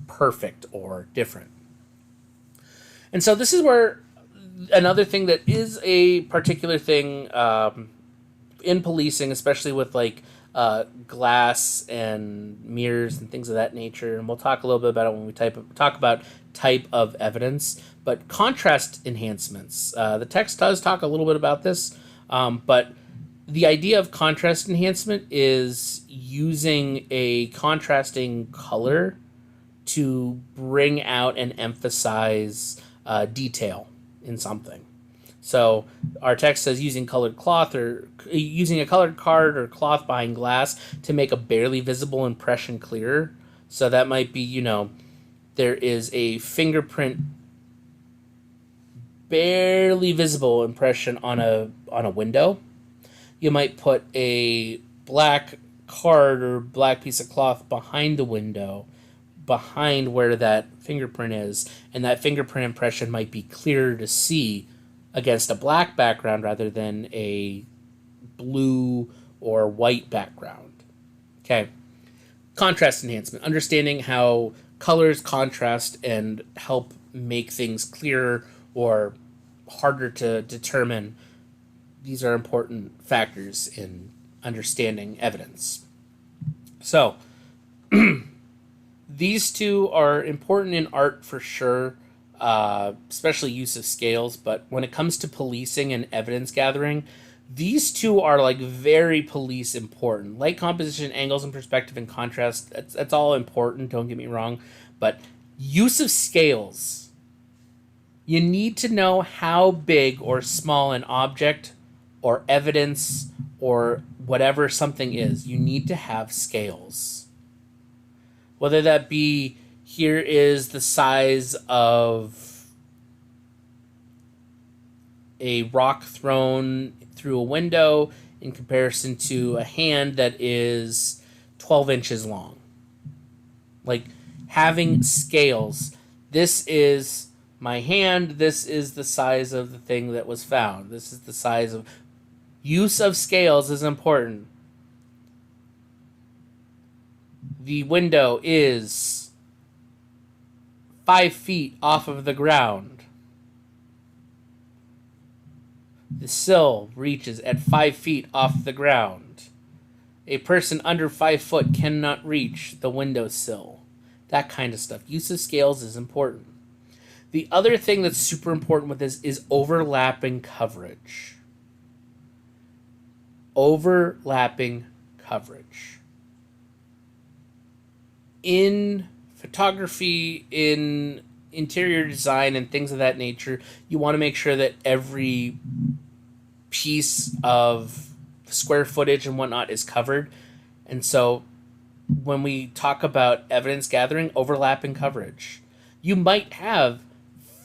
[SPEAKER 1] perfect or different. And so this is where another thing that is a particular thing in policing, especially with like glass and mirrors and things of that nature, and we'll talk a little bit about it when we talk about type of evidence, but contrast enhancements. The text does talk a little bit about this, but the idea of contrast enhancement is using a contrasting color to bring out and emphasize detail in something. So our text says using colored cloth or using a colored card or cloth behind glass to make a barely visible impression clearer. So that might be, there is a fingerprint barely visible impression on a window. You might put a black card or black piece of cloth behind the window, behind where that fingerprint is, and that fingerprint impression might be clearer to see against a black background rather than a blue or white background. Okay. Contrast enhancement. Understanding how colors contrast and help make things clearer or harder to determine. These are important factors in understanding evidence. So, these two are important in art for sure, especially use of scales, but when it comes to policing and evidence gathering, these two are like very police important. Light composition, angles and perspective and contrast, that's all important, don't get me wrong, but use of scales. You need to know how big or small an object or evidence or whatever something is. You need to have scales. Whether that be, here is the size of a rock thrown through a window in comparison to a hand that is 12 inches long. Like, having scales. This is my hand. This is the size of the thing that was found. This is the size of... Use of scales is important. The window is 5 feet off of the ground. The sill reaches at 5 feet off the ground. A person under 5 foot cannot reach the windowsill. That kind of stuff. Use of scales is important. The other thing that's super important with this is overlapping coverage. Overlapping coverage. In photography, in interior design and things of that nature, you want to make sure that every piece of square footage and whatnot is covered. And so when we talk about evidence gathering, overlapping coverage, you might have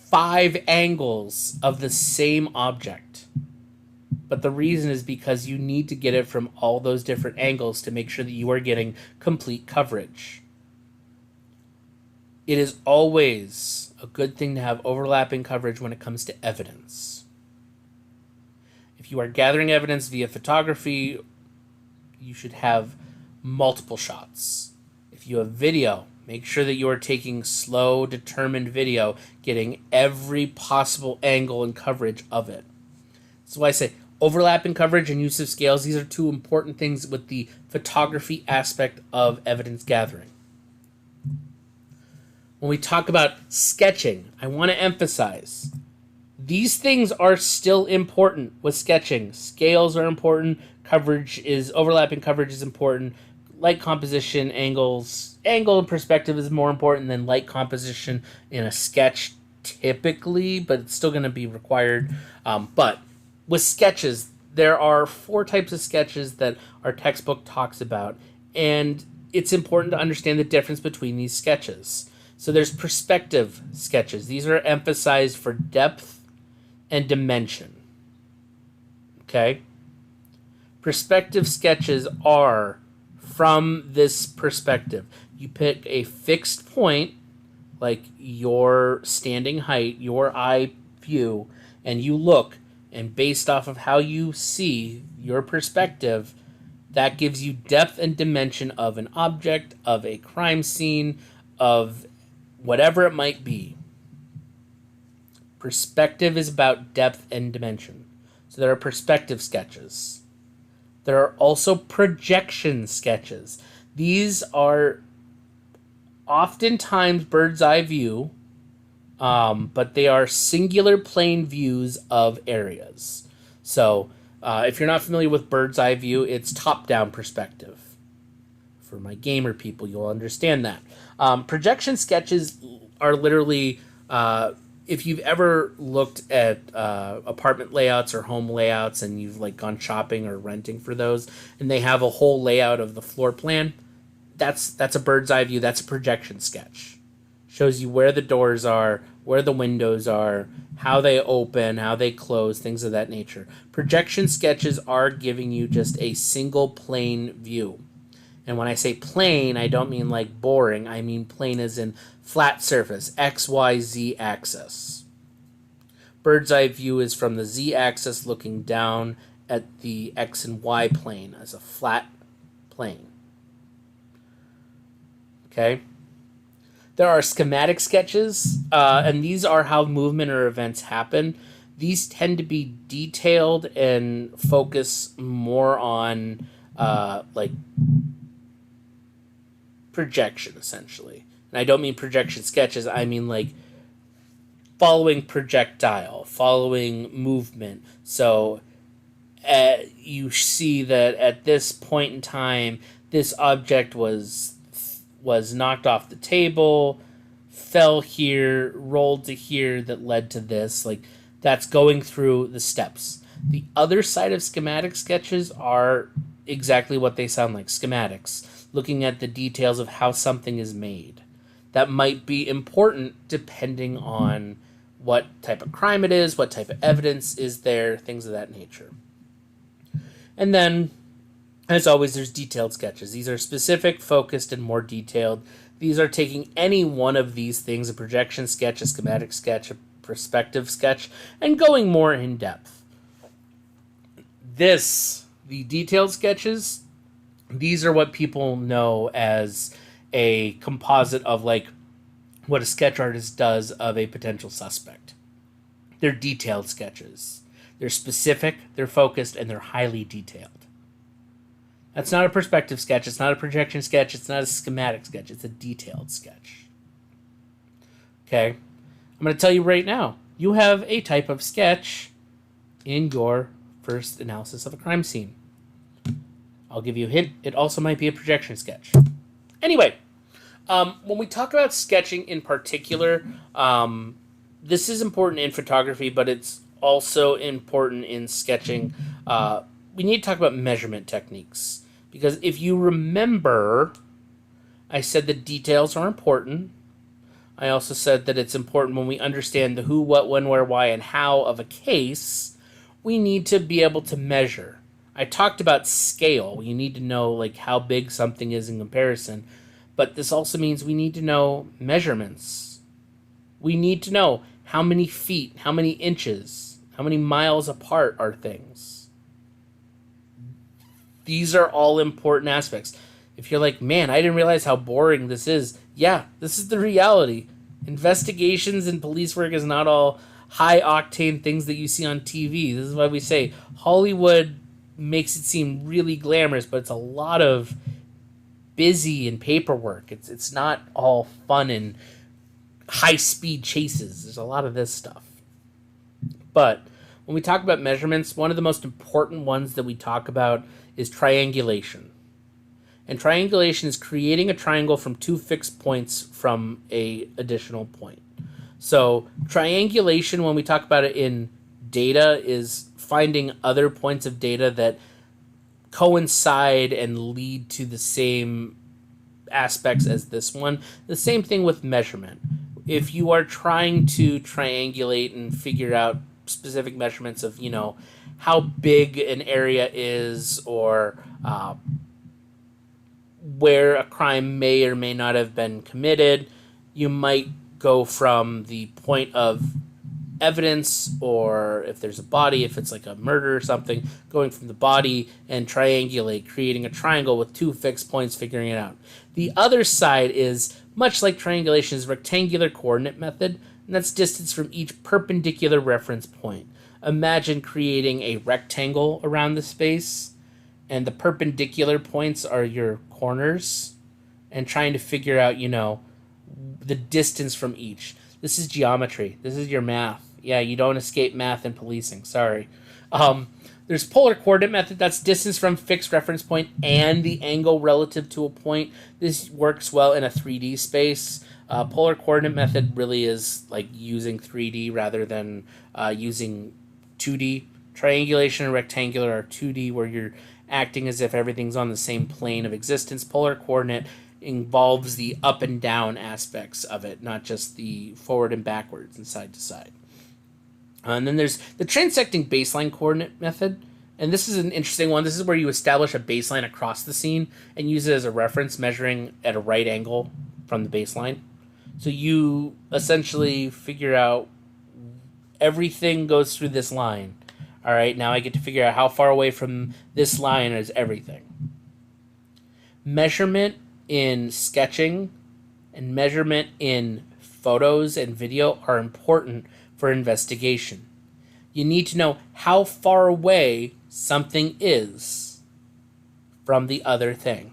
[SPEAKER 1] 5 angles of the same object. But the reason is because you need to get it from all those different angles to make sure that you are getting complete coverage. It is always a good thing to have overlapping coverage when it comes to evidence. If you are gathering evidence via photography, you should have multiple shots. If you have video, make sure that you are taking slow, determined video, getting every possible angle and coverage of it. That's why I say overlapping coverage and use of scales. These are two important things with the photography aspect of evidence gathering. When we talk about sketching, I want to emphasize these things are still important with sketching. Scales are important. Overlapping coverage is important. Light composition, angle and perspective is more important than light composition in a sketch typically, but it's still going to be required. But with sketches, there are 4 types of sketches that our textbook talks about, and it's important to understand the difference between these sketches. So there's perspective sketches. These are emphasized for depth and dimension. Okay? Perspective sketches are from this perspective. You pick a fixed point, like your standing height, your eye view, and you look, and based off of how you see your perspective, that gives you depth and dimension of an object, of a crime scene, of whatever it might be. Perspective is about depth and dimension. So there are perspective sketches. There are also projection sketches. These are oftentimes bird's eye view, but they are singular plane views of areas. So if you're not familiar with bird's eye view, it's top-down perspective. For my gamer people, you'll understand that. Projection sketches are literally, if you've ever looked at apartment layouts or home layouts and you've like gone shopping or renting for those, and they have a whole layout of the floor plan, that's a bird's eye view. That's a projection sketch. Shows you where the doors are, where the windows are, how they open, how they close, things of that nature. Projection sketches are giving you just a single plane view. And when I say plane, I don't mean like boring. I mean plane as in flat surface, X, Y, Z axis. Bird's eye view is from the Z axis looking down at the X and Y plane as a flat plane. Okay? There are schematic sketches, and these are how movement or events happen. These tend to be detailed and focus more on like projection, essentially. And I don't mean projection sketches, I mean like following projectile, following movement. So you see that at this point in time, this object was knocked off the table, fell here, rolled to here, that led to this. Like, that's going through the steps. The other side of schematic sketches are exactly what they sound like, schematics, looking at the details of how something is made. That might be important depending on what type of crime it is, what type of evidence is there, things of that nature. And then, as always, there's detailed sketches. These are specific, focused, and more detailed. These are taking any one of these things, a projection sketch, a schematic sketch, a perspective sketch, and going more in depth. The detailed sketches, these are what people know as a composite of like what a sketch artist does of a potential suspect. They're detailed sketches. They're specific, they're focused, and they're highly detailed. That's not a perspective sketch, it's not a projection sketch, it's not a schematic sketch, it's a detailed sketch. Okay? I'm going to tell you right now, you have a type of sketch in your first analysis of a crime scene. I'll give you a hint, it also might be a projection sketch. Anyway, when we talk about sketching in particular, this is important in photography, but it's also important in sketching. We need to talk about measurement techniques. Because if you remember, I said that details are important. I also said that it's important when we understand the who, what, when, where, why, and how of a case, we need to be able to measure. I talked about scale. You need to know like how big something is in comparison. But this also means we need to know measurements. We need to know how many feet, how many inches, how many miles apart are things. These are all important aspects. If you're like, man, I didn't realize how boring this is. Yeah, this is the reality. Investigations and police work is not all high octane things that you see on TV. This is why we say Hollywood makes it seem really glamorous, but it's a lot of busy and paperwork. It's not all fun and high speed chases. There's a lot of this stuff. But when we talk about measurements, one of the most important ones that we talk about is triangulation. And triangulation is creating a triangle from two fixed points from a additional point. So triangulation, when we talk about it in data, is finding other points of data that coincide and lead to the same aspects as this one. The same thing with measurement. If you are trying to triangulate and figure out specific measurements of, how big an area is, or where a crime may or may not have been committed, you might go from the point of evidence, or if there's a body, if it's like a murder or something, going from the body and triangulate, creating a triangle with two fixed points, figuring it out. The other side is, much like triangulation, is rectangular coordinate method, and that's distance from each perpendicular reference point. Imagine creating a rectangle around the space, and the perpendicular points are your corners, and trying to figure out, the distance from each. This is geometry. This is your math. Yeah, you don't escape math and policing. Sorry. There's polar coordinate method. That's distance from fixed reference point and the angle relative to a point. This works well in a 3D space. Polar coordinate method really is like using 3D rather than using 2D. Triangulation and rectangular are 2D, where you're acting as if everything's on the same plane of existence. Polar coordinate involves the up and down aspects of it, not just the forward and backwards and side to side. And then there's the transecting baseline coordinate method. And this is an interesting one. This is where you establish a baseline across the scene and use it as a reference, measuring at a right angle from the baseline. So you essentially figure out everything goes through this line. All right, now I get to figure out how far away from this line is everything. Measurement in sketching and measurement in photos and video are important for investigation. You need to know how far away something is from the other thing.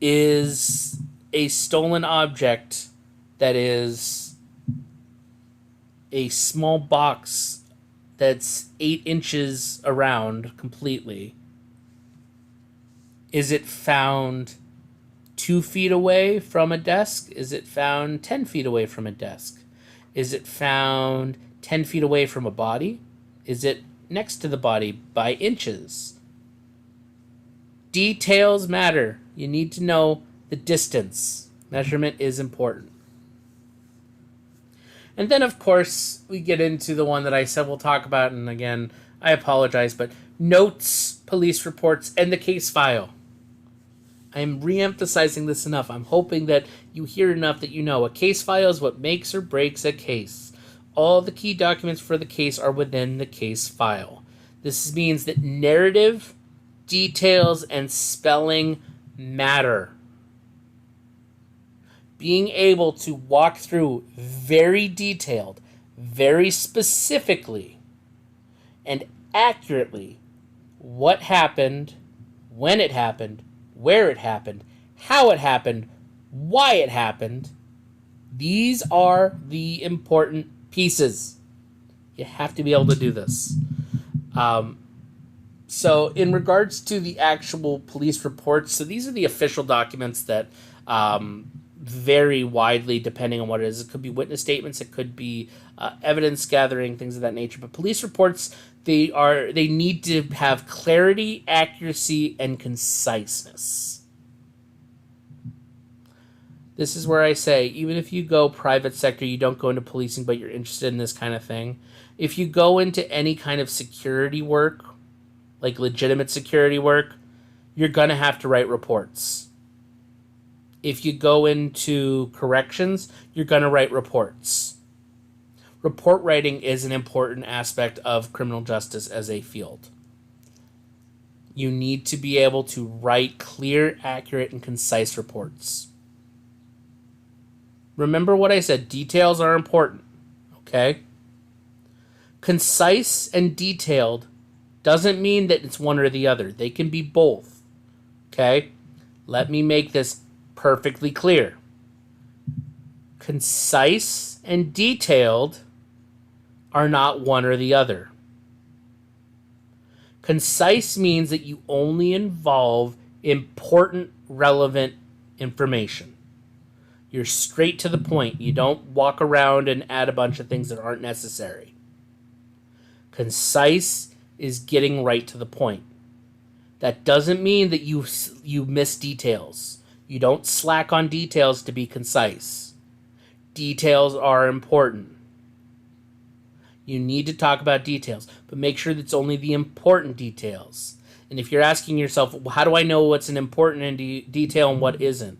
[SPEAKER 1] Is a stolen object that is a small box that's 8 inches around completely, is it found 2 feet away from a desk? Is it found 10 feet away from a desk? Is it found 10 feet away from a body? Is it next to the body by inches? Details matter. You need to know the distance. Measurement is important. And then, of course, we get into the one that I said we'll talk about, and again, I apologize, but notes, police reports, and the case file. I'm re-emphasizing this enough. I'm hoping that you hear enough that you know a case file is what makes or breaks a case. All the key documents for the case are within the case file. This means that narrative, details, and spelling matter. Being able to walk through very detailed, very specifically, and accurately what happened, when it happened, where it happened, how it happened, why it happened. These are the important pieces. You have to be able to do this. So in regards to the actual police reports, so these are the official documents that vary widely depending on what it is. It could be witness statements, it could be evidence gathering, things of that nature. But police reports, they need to have clarity, accuracy, and conciseness. This is where I say, even if you go private sector, you don't go into policing, but you're interested in this kind of thing. If you go into any kind of security work, like legitimate security work, you're going to have to write reports. If you go into corrections, you're going to write reports. Report writing is an important aspect of criminal justice as a field. You need to be able to write clear, accurate, and concise reports. Remember what I said. Details are important. Okay? Concise and detailed doesn't mean that it's one or the other. They can be both. Okay? Let me make this perfectly clear. Concise and detailed are not one or the other. Concise means that you only involve important, relevant information. You're straight to the point. You don't walk around and add a bunch of things that aren't necessary. Concise is getting right to the point. That doesn't mean that you miss details. You don't slack on details to be concise. Details are important. You need to talk about details, but make sure that it's only the important details. And if you're asking yourself, well, how do I know what's an important detail and what isn't?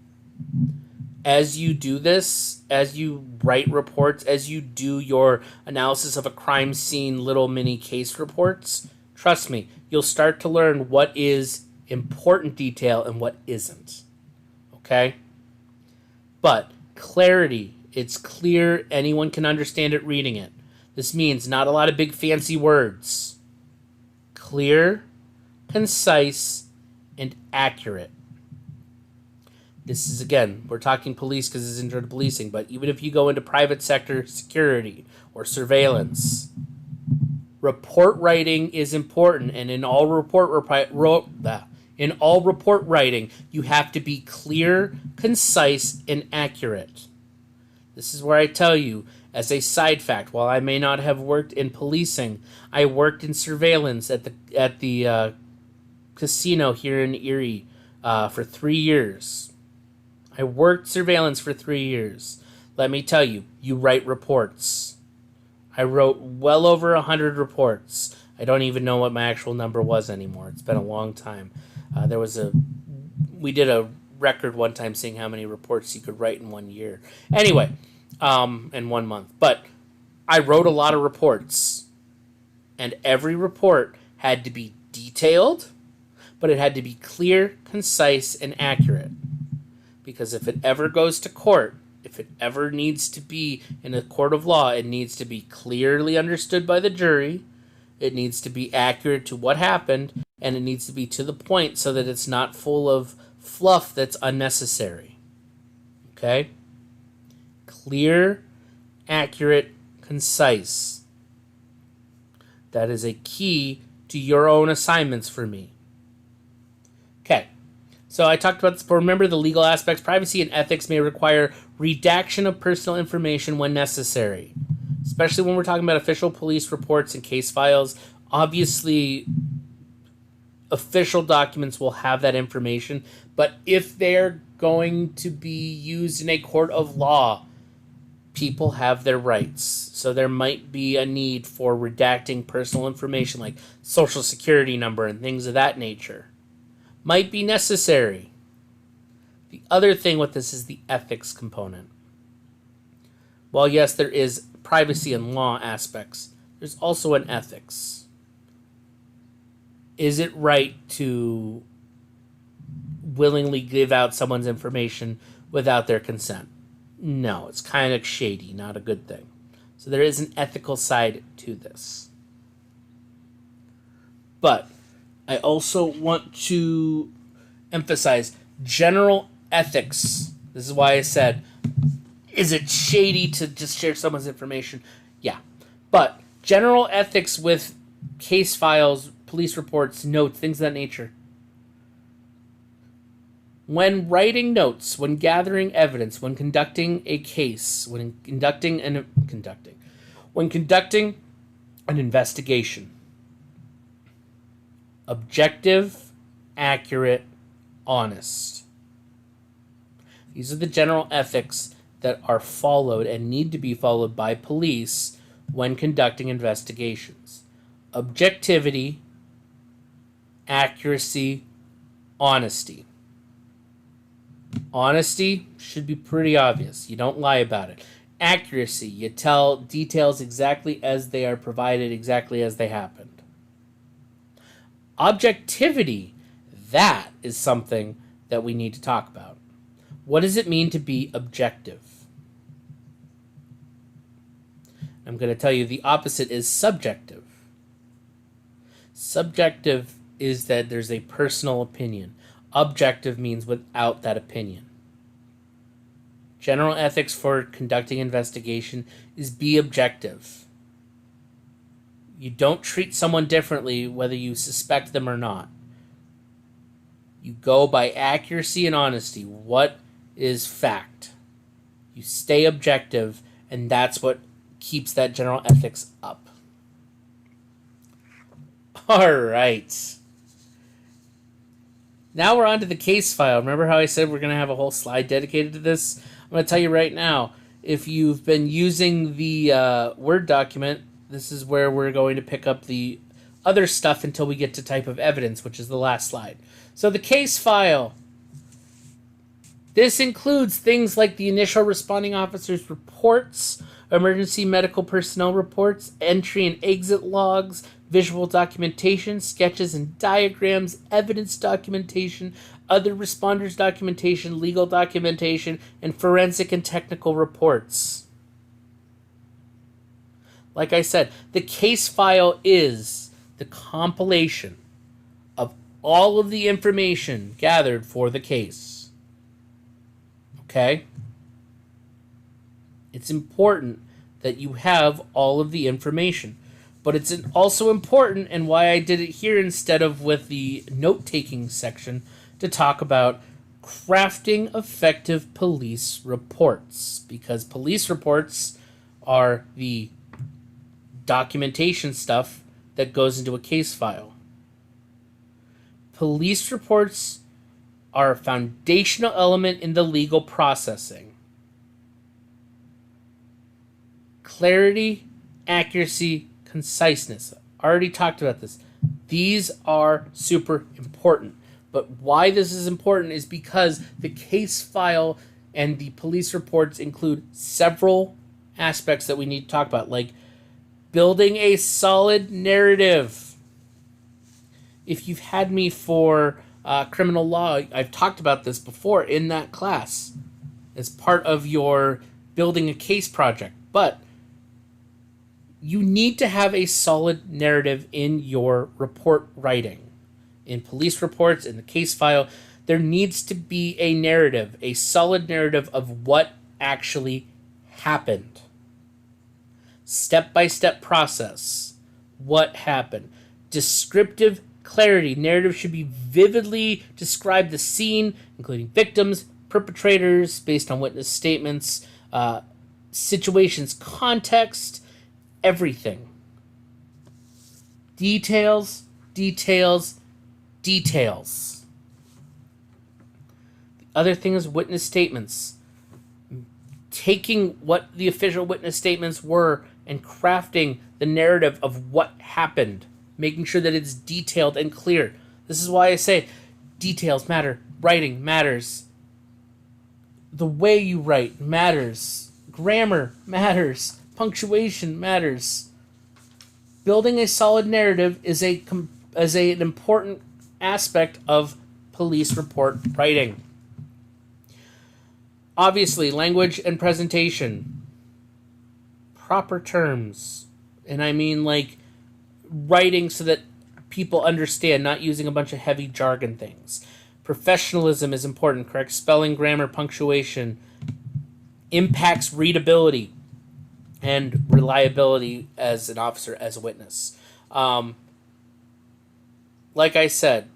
[SPEAKER 1] As you do this, as you write reports, as you do your analysis of a crime scene little mini case reports, trust me, you'll start to learn what is important detail and what isn't. Okay? But clarity, it's clear, anyone can understand it reading it. This means not a lot of big fancy words. Clear, concise, and accurate. This is, again, we're talking police because it's intro to policing, but even if you go into private sector security or surveillance, report writing is important, and in all report writing, you have to be clear, concise, and accurate. This is where I tell you, as a side fact, while I may not have worked in policing, I worked in surveillance at the casino here in Erie for 3 years. I worked surveillance for 3 years. Let me tell you, you write reports. I wrote well over 100 reports. I don't even know what my actual number was anymore. It's been a long time. We did a record one time seeing how many reports you could write in 1 year. Anyway, in 1 month. But I wrote a lot of reports. And every report had to be detailed, but it had to be clear, concise, and accurate. Because if it ever goes to court, if it ever needs to be in a court of law, it needs to be clearly understood by the jury, it needs to be accurate to what happened, and it needs to be to the point so that it's not full of fluff that's unnecessary. Okay? Clear, accurate, concise. That is a key to your own assignments for me. Okay. So I talked about this, but remember the legal aspects. Privacy and ethics may require redaction of personal information when necessary, especially when we're talking about official police reports and case files. Obviously, official documents will have that information, but if they're going to be used in a court of law, people have their rights. So there might be a need for redacting personal information like social security number and things of that nature. Might be necessary. The other thing with this is the ethics component. While yes, there is privacy and law aspects, there's also an ethics. Is it right to willingly give out someone's information without their consent? No, it's kind of shady, not a good thing. So there is an ethical side to this. But I also want to emphasize general ethics. This is why I said, is it shady to just share someone's information? Yeah. But general ethics with case files, police reports, notes, things of that nature. When writing notes, when gathering evidence, when conducting a case, when conducting an investigation, objective, accurate, honest. These are the general ethics that are followed and need to be followed by police when conducting investigations. Objectivity, accuracy, honesty. Honesty should be pretty obvious. You don't lie about it. Accuracy, you tell details exactly as they are provided, exactly as they happened. Objectivity, that is something that we need to talk about. What does it mean to be objective? I'm going to tell you the opposite is subjective. Subjective is that there's a personal opinion. Objective means without that opinion. General ethics for conducting investigation is be objective. You don't treat someone differently whether you suspect them or not. You go by accuracy and honesty. What is fact? You stay objective, and that's what keeps that general ethics up. All right. Now we're on to the case file. Remember how I said we're going to have a whole slide dedicated to this? I'm going to tell you right now, if you've been using the Word document, this is where we're going to pick up the other stuff until we get to type of evidence, which is the last slide. So the case file. This includes things like the initial responding officer's reports, emergency medical personnel reports, entry and exit logs, visual documentation, sketches and diagrams, evidence documentation, other responders documentation, legal documentation, and forensic and technical reports. Like I said, the case file is the compilation of all of the information gathered for the case. Okay? It's important that you have all of the information. But it's also important, and why I did it here instead of with the note-taking section, to talk about crafting effective police reports. Because police reports are the documentation stuff that goes into a case file. Police reports are a foundational element in the legal processing. Clarity, accuracy, conciseness. I already talked about this. These are super important. But why this is important is because the case file and the police reports include several aspects that we need to talk about, like building a solid narrative. If you've had me for criminal law, I've talked about this before in that class as part of your building a case project. But you need to have a solid narrative in your report writing. In police reports, in the case file, there needs to be a narrative, a solid narrative of what actually happened. Step-by-step process. What happened? Descriptive clarity. Narrative should be vividly describe the scene, including victims, perpetrators, based on witness statements, situations, context, everything. Details, details, details. The other thing is witness statements. Taking what the official witness statements were and crafting the narrative of what happened. Making sure that it's detailed and clear. This is why I say details matter. Writing matters. The way you write matters. Grammar matters. Punctuation matters. Building a solid narrative is an important aspect of police report writing. Obviously, language and presentation. Proper terms. And I mean like writing so that people understand, not using a bunch of heavy jargon things. Professionalism is important. Correct spelling, grammar, punctuation. Impacts readability and reliability as an officer, as a witness. Like I said,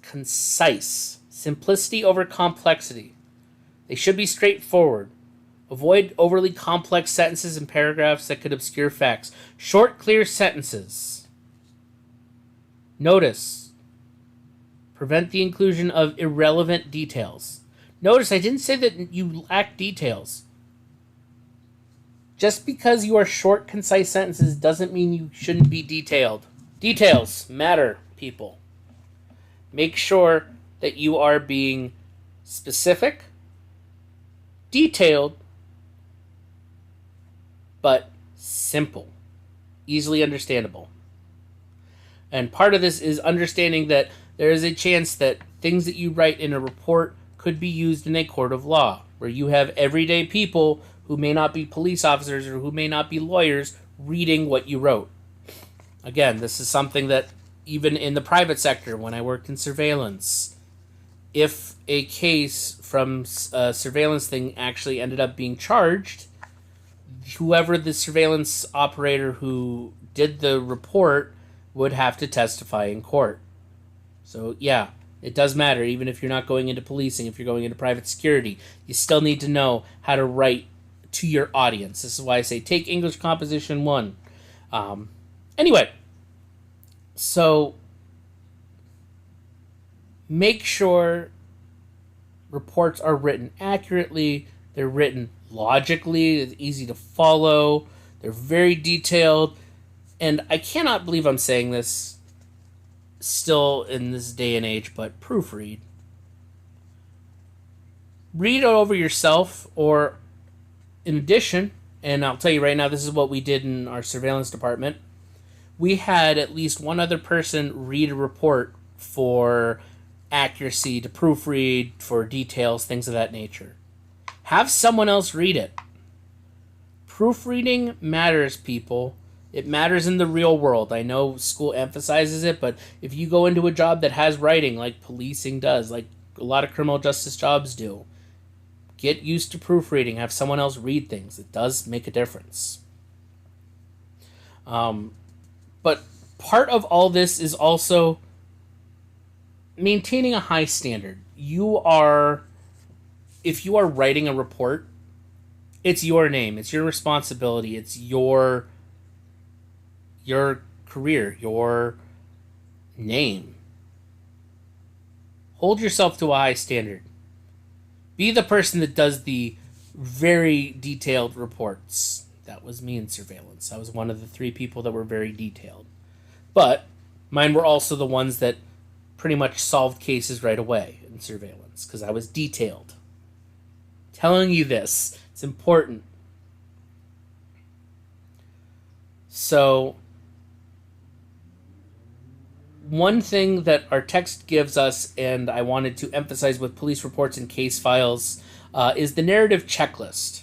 [SPEAKER 1] concise. Simplicity over complexity. They should be straightforward. Avoid overly complex sentences and paragraphs that could obscure facts. Short, clear sentences. Notice. Prevent the inclusion of irrelevant details. Notice I didn't say that you lack details. Just because you are short, concise sentences doesn't mean you shouldn't be detailed. Details matter, people. Make sure that you are being specific, detailed, but simple, easily understandable. And part of this is understanding that there is a chance that things that you write in a report could be used in a court of law, where you have everyday people who may not be police officers or who may not be lawyers reading what you wrote. Again, this is something that even in the private sector, when I worked in surveillance, if a case from a surveillance thing actually ended up being charged, whoever the surveillance operator who did the report would have to testify in court. So yeah, it does matter. Even if you're not going into policing, if you're going into private security, you still need to know how to write to your audience. This is why I say take English Composition 1. Anyway, so make sure reports are written accurately, they're written logically, it's easy to follow, they're very detailed, and I cannot believe I'm saying this still in this day and age, but proofread. Read it over yourself, or in addition, and I'll tell you right now, this is what we did in our surveillance department. We had at least one other person read a report for accuracy, to proofread, for details, things of that nature. Have someone else read it. Proofreading matters, people. It matters in the real world. I know school emphasizes it, but if you go into a job that has writing, like policing does, like a lot of criminal justice jobs do, get used to proofreading. Have someone else read things. It does make a difference. But part of all this is also maintaining a high standard. If you are writing a report, it's your name, it's your responsibility, it's your career, your name. Hold yourself to a high standard. Be the person that does the very detailed reports. That was me in surveillance. I was one of the 3 people that were very detailed. But mine were also the ones that pretty much solved cases right away in surveillance, because I was detailed. Telling you this, it's important. So, one thing that our text gives us, and I wanted to emphasize with police reports and case files, is the narrative checklist.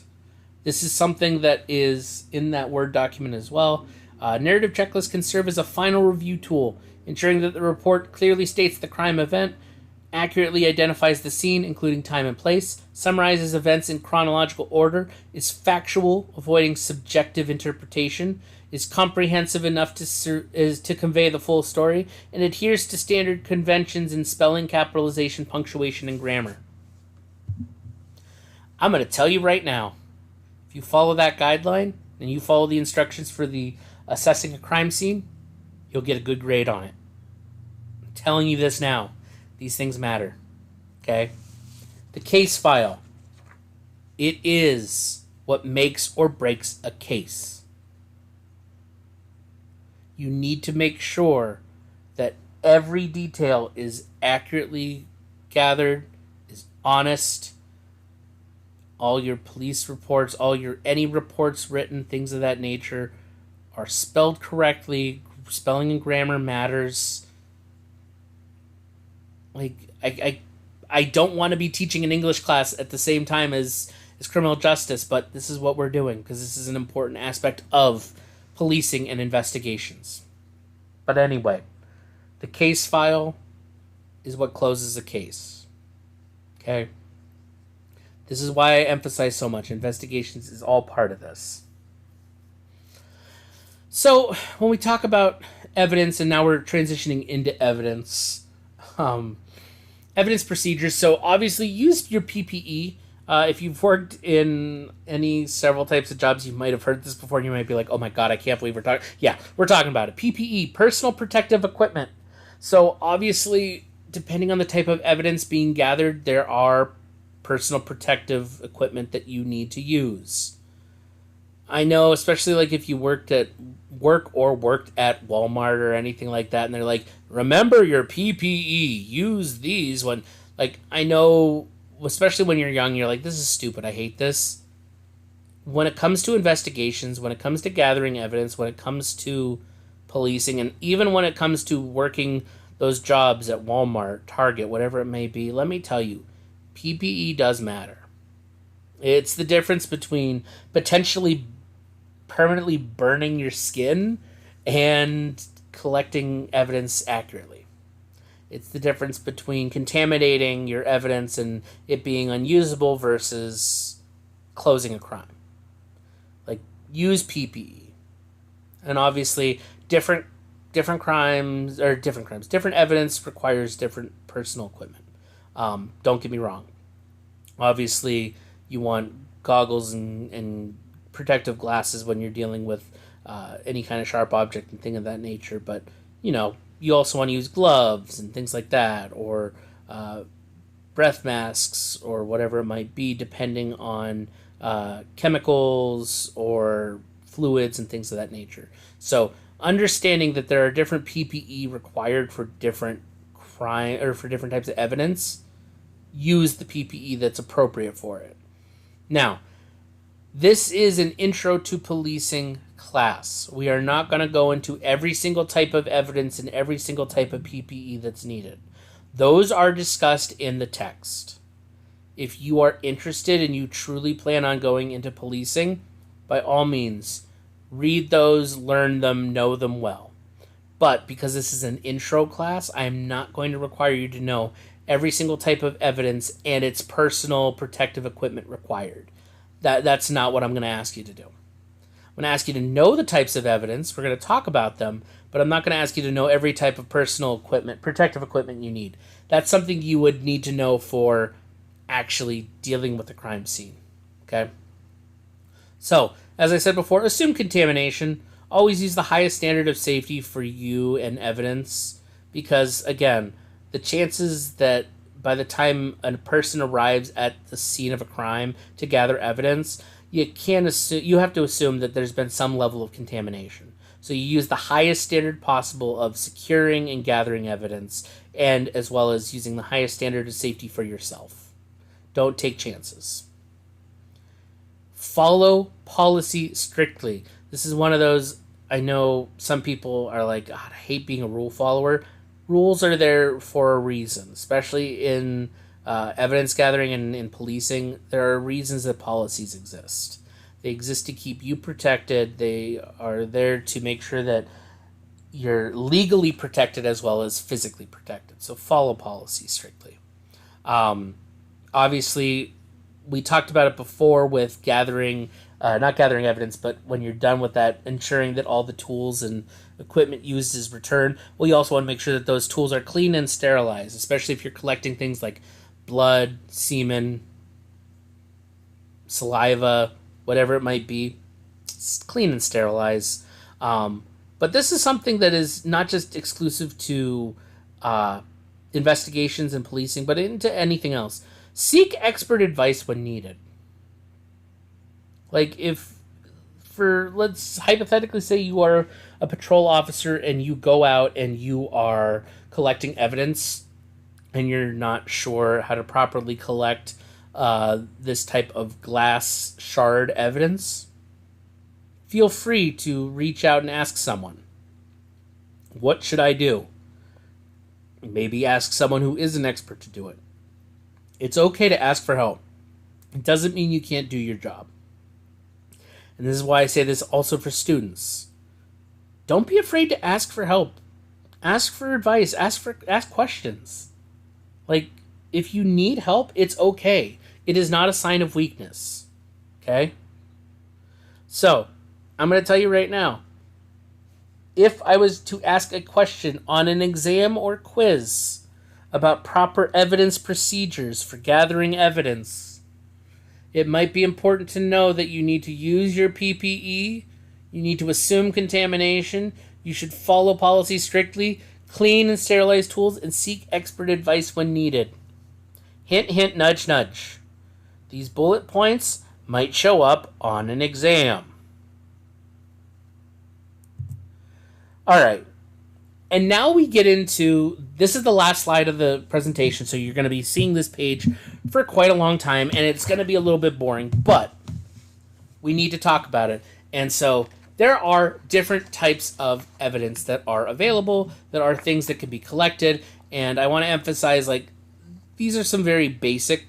[SPEAKER 1] This is something that is in that Word document as well. Narrative checklist can serve as a final review tool, ensuring that the report clearly states the crime event, accurately identifies the scene, including time and place, summarizes events in chronological order, is factual, avoiding subjective interpretation, is comprehensive enough to convey the full story, and adheres to standard conventions in spelling, capitalization, punctuation, and grammar. I'm going to tell you right now, if you follow that guideline and you follow the instructions for the assessing a crime scene, you'll get a good grade on it. I'm telling you this now. These things matter. Okay? The case file. It is what makes or breaks a case. You need to make sure that every detail is accurately gathered, is honest. All your police reports, any reports written, things of that nature, are spelled correctly. Spelling and grammar matters. Like, I don't want to be teaching an English class at the same time as criminal justice, but this is what we're doing, because this is an important aspect of policing and investigations. But anyway, the case file is what closes a case. Okay? This is why I emphasize so much. Investigations is all part of this. So, when we talk about evidence, and now we're transitioning into evidence, evidence procedures. So, obviously, use your PPE. If you've worked in several types of jobs, you might have heard this before, and you might be like, oh my god, I can't believe we're talking. Yeah, we're talking about it. PPE, personal protective equipment. So, obviously, depending on the type of evidence being gathered, there are personal protective equipment that you need to use. I know, especially like if you worked at Walmart or anything like that, and they're like, remember your PPE, use these when, like, I know, especially when you're young, you're like, this is stupid, I hate this. When it comes to investigations, when it comes to gathering evidence, when it comes to policing, and even when it comes to working those jobs at Walmart, Target, whatever it may be, let me tell you, PPE does matter. It's the difference between potentially permanently burning your skin and collecting evidence accurately. It's the difference between contaminating your evidence and it being unusable versus closing a crime. Like, use PPE. And obviously, different different evidence requires different personal equipment. Don't get me wrong. Obviously, you want goggles and protective glasses when you're dealing with any kind of sharp object and thing of that nature. But you also want to use gloves and things like that, or breath masks, or whatever it might be, depending on chemicals or fluids and things of that nature. So, understanding that there are different PPE required for different crime or for different types of evidence, use the PPE that's appropriate for it. Now, this is an intro to policing class. We are not going to go into every single type of evidence and every single type of PPE that's needed. Those are discussed in the text. If you are interested and you truly plan on going into policing, by all means, read those, learn them, know them well. But because this is an intro class, I am not going to require you to know every single type of evidence and its personal protective equipment required. That's not what I'm going to ask you to do. I'm going to ask you to know the types of evidence. We're going to talk about them, but I'm not going to ask you to know every type of personal equipment, protective equipment you need. That's something you would need to know for actually dealing with the crime scene. Okay? So, as I said before, assume contamination. Always use the highest standard of safety for you and evidence, because, again, the chances that by the time a person arrives at the scene of a crime to gather evidence, you have to assume that there's been some level of contamination. So you use the highest standard possible of securing and gathering evidence, and as well as using the highest standard of safety for yourself. Don't take chances. Follow policy strictly. This is one of those, I know some people are like, God, I hate being a rule follower. Rules are there for a reason, especially in evidence gathering and in policing. There are reasons that policies exist. They exist to keep you protected. They are there to make sure that you're legally protected as well as physically protected. So follow policy strictly. Obviously, we talked about it before with not gathering evidence, but when you're done with that, ensuring that all the tools and equipment used is returned. Well, you also want to make sure that those tools are clean and sterilized, especially if you're collecting things like blood, semen, saliva, whatever it might be. It's clean and sterilized. But this is something that is not just exclusive to investigations and policing, but into anything else. Seek expert advice when needed. Like, let's hypothetically say you are a patrol officer and you go out and you are collecting evidence and you're not sure how to properly collect this type of glass shard evidence, feel free to reach out and ask someone. What should I do? Maybe ask someone who is an expert to do it. It's okay to ask for help. It doesn't mean you can't do your job. And this is why I say this also for students. Don't be afraid to ask for help. Ask for advice. Ask questions. Like, if you need help, it's okay. It is not a sign of weakness. Okay? So, I'm going to tell you right now. If I was to ask a question on an exam or quiz about proper evidence procedures for gathering evidence, it might be important to know that you need to use your PPE, you need to assume contamination, you should follow policy strictly, clean and sterilize tools, and seek expert advice when needed. Hint, hint, nudge, nudge. These bullet points might show up on an exam. Alright, and now we get into, this is the last slide of the presentation, so you're going to be seeing this page for quite a long time, and it's going to be a little bit boring, but we need to talk about it. And so there are different types of evidence that are available, that are things that can be collected, and I want to emphasize, like, these are some very basic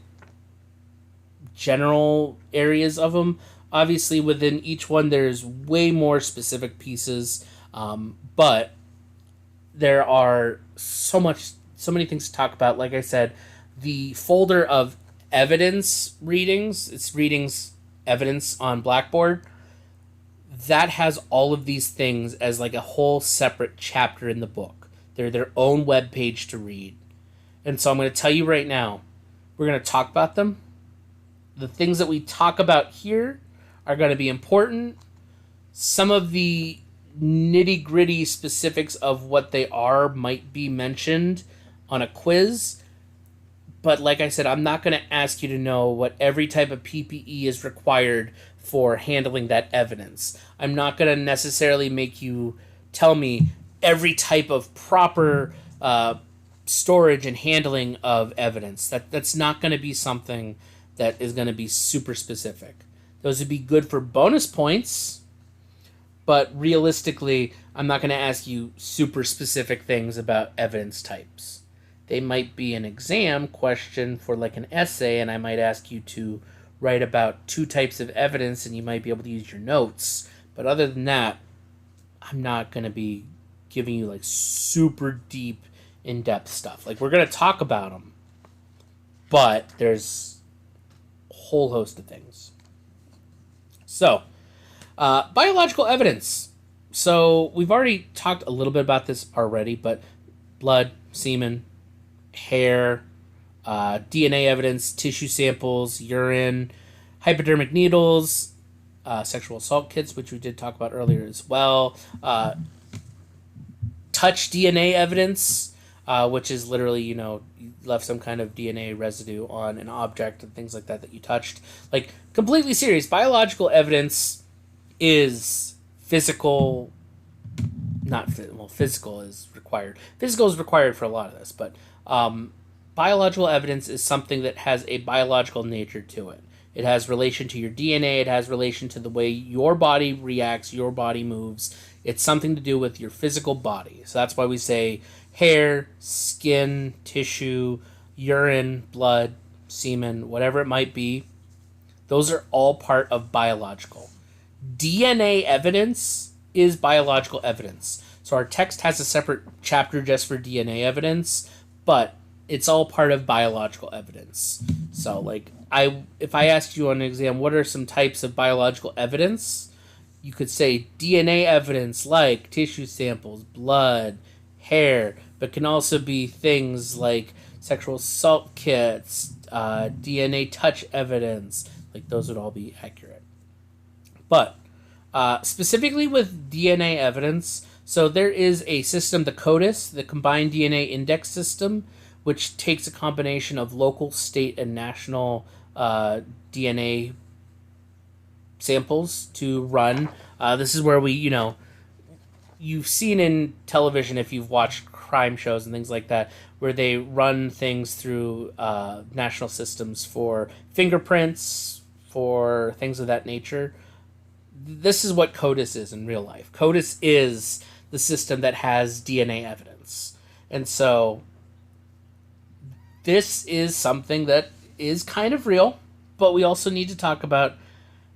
[SPEAKER 1] general areas of them. Obviously, within each one, there's way more specific pieces, but there are so many things to talk about. Like I said, the folder of evidence readings, it's readings evidence on Blackboard, that has all of these things as like a whole separate chapter in the book. They're their own web page to read. And so I'm going to tell you right now, we're going to talk about them. The things that we talk about here are going to be important. Some of the nitty gritty specifics of what they are might be mentioned on a quiz. But like I said, I'm not going to ask you to know what every type of PPE is required for handling that evidence. I'm not going to necessarily make you tell me every type of proper storage and handling of evidence. That's not going to be something that is going to be super specific. Those would be good for bonus points, but realistically, I'm not going to ask you super specific things about evidence types. They might be an exam question for like an essay, and I might ask you to write about 2 types of evidence, and you might be able to use your notes. But other than that, I'm not going to be giving you like super deep, in-depth stuff. Like, we're going to talk about them, but there's a whole host of things. So, biological evidence. So, we've already talked a little bit about this already, but blood, semen, hair, DNA evidence, tissue samples, urine, hypodermic needles, sexual assault kits, which we did talk about earlier as well, touch DNA evidence, which is literally, you left some kind of DNA residue on an object and things like that you touched. Like, completely serious. Biological evidence is physical. Physical is required. Physical is required for a lot of this, but biological evidence is something that has a biological nature to it. It has relation to your DNA. It has relation to the way your body reacts, your body moves. It's something to do with your physical body. So that's why we say hair, skin, tissue, urine, blood, semen, whatever it might be. Those are all part of biological. DNA evidence is biological evidence. So our text has a separate chapter just for DNA evidence, but it's all part of biological evidence. So, like, if I asked you on an exam, what are some types of biological evidence? You could say DNA evidence like tissue samples, blood, hair, but can also be things like sexual assault kits, DNA touch evidence. Like, those would all be accurate. But specifically with DNA evidence, so there is a system, the CODIS, the Combined DNA Index System, which takes a combination of local, state, and national DNA samples to run. This is where you've seen in television, if you've watched crime shows and things like that, where they run things through national systems for fingerprints, for things of that nature. This is what CODIS is in real life. CODIS is the system that has DNA evidence. And so this is something that is kind of real, but we also need to talk about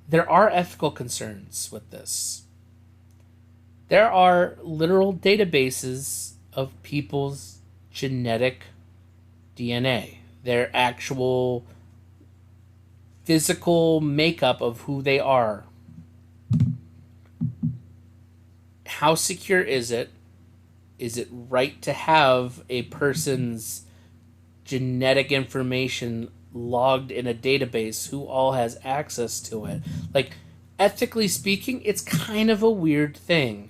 [SPEAKER 1] there are ethical concerns with this. There are literal databases of people's genetic DNA, their actual physical makeup of who they are. How secure is it? Is it right to have a person's genetic information logged in a database? Who all has access to it? Like, ethically speaking, it's kind of a weird thing.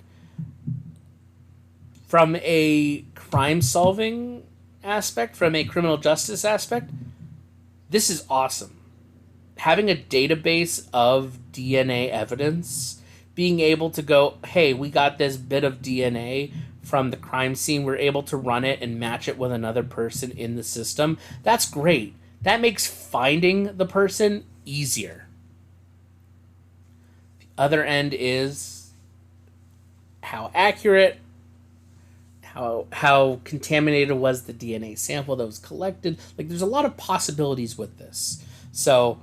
[SPEAKER 1] From a crime-solving aspect, from a criminal justice aspect, this is awesome. Having a database of DNA evidence, being able to go, hey, we got this bit of DNA from the crime scene, we're able to run it and match it with another person in the system, that's great. That makes finding the person easier. The other end is how accurate, how contaminated was the DNA sample that was collected. Like, there's a lot of possibilities with this. So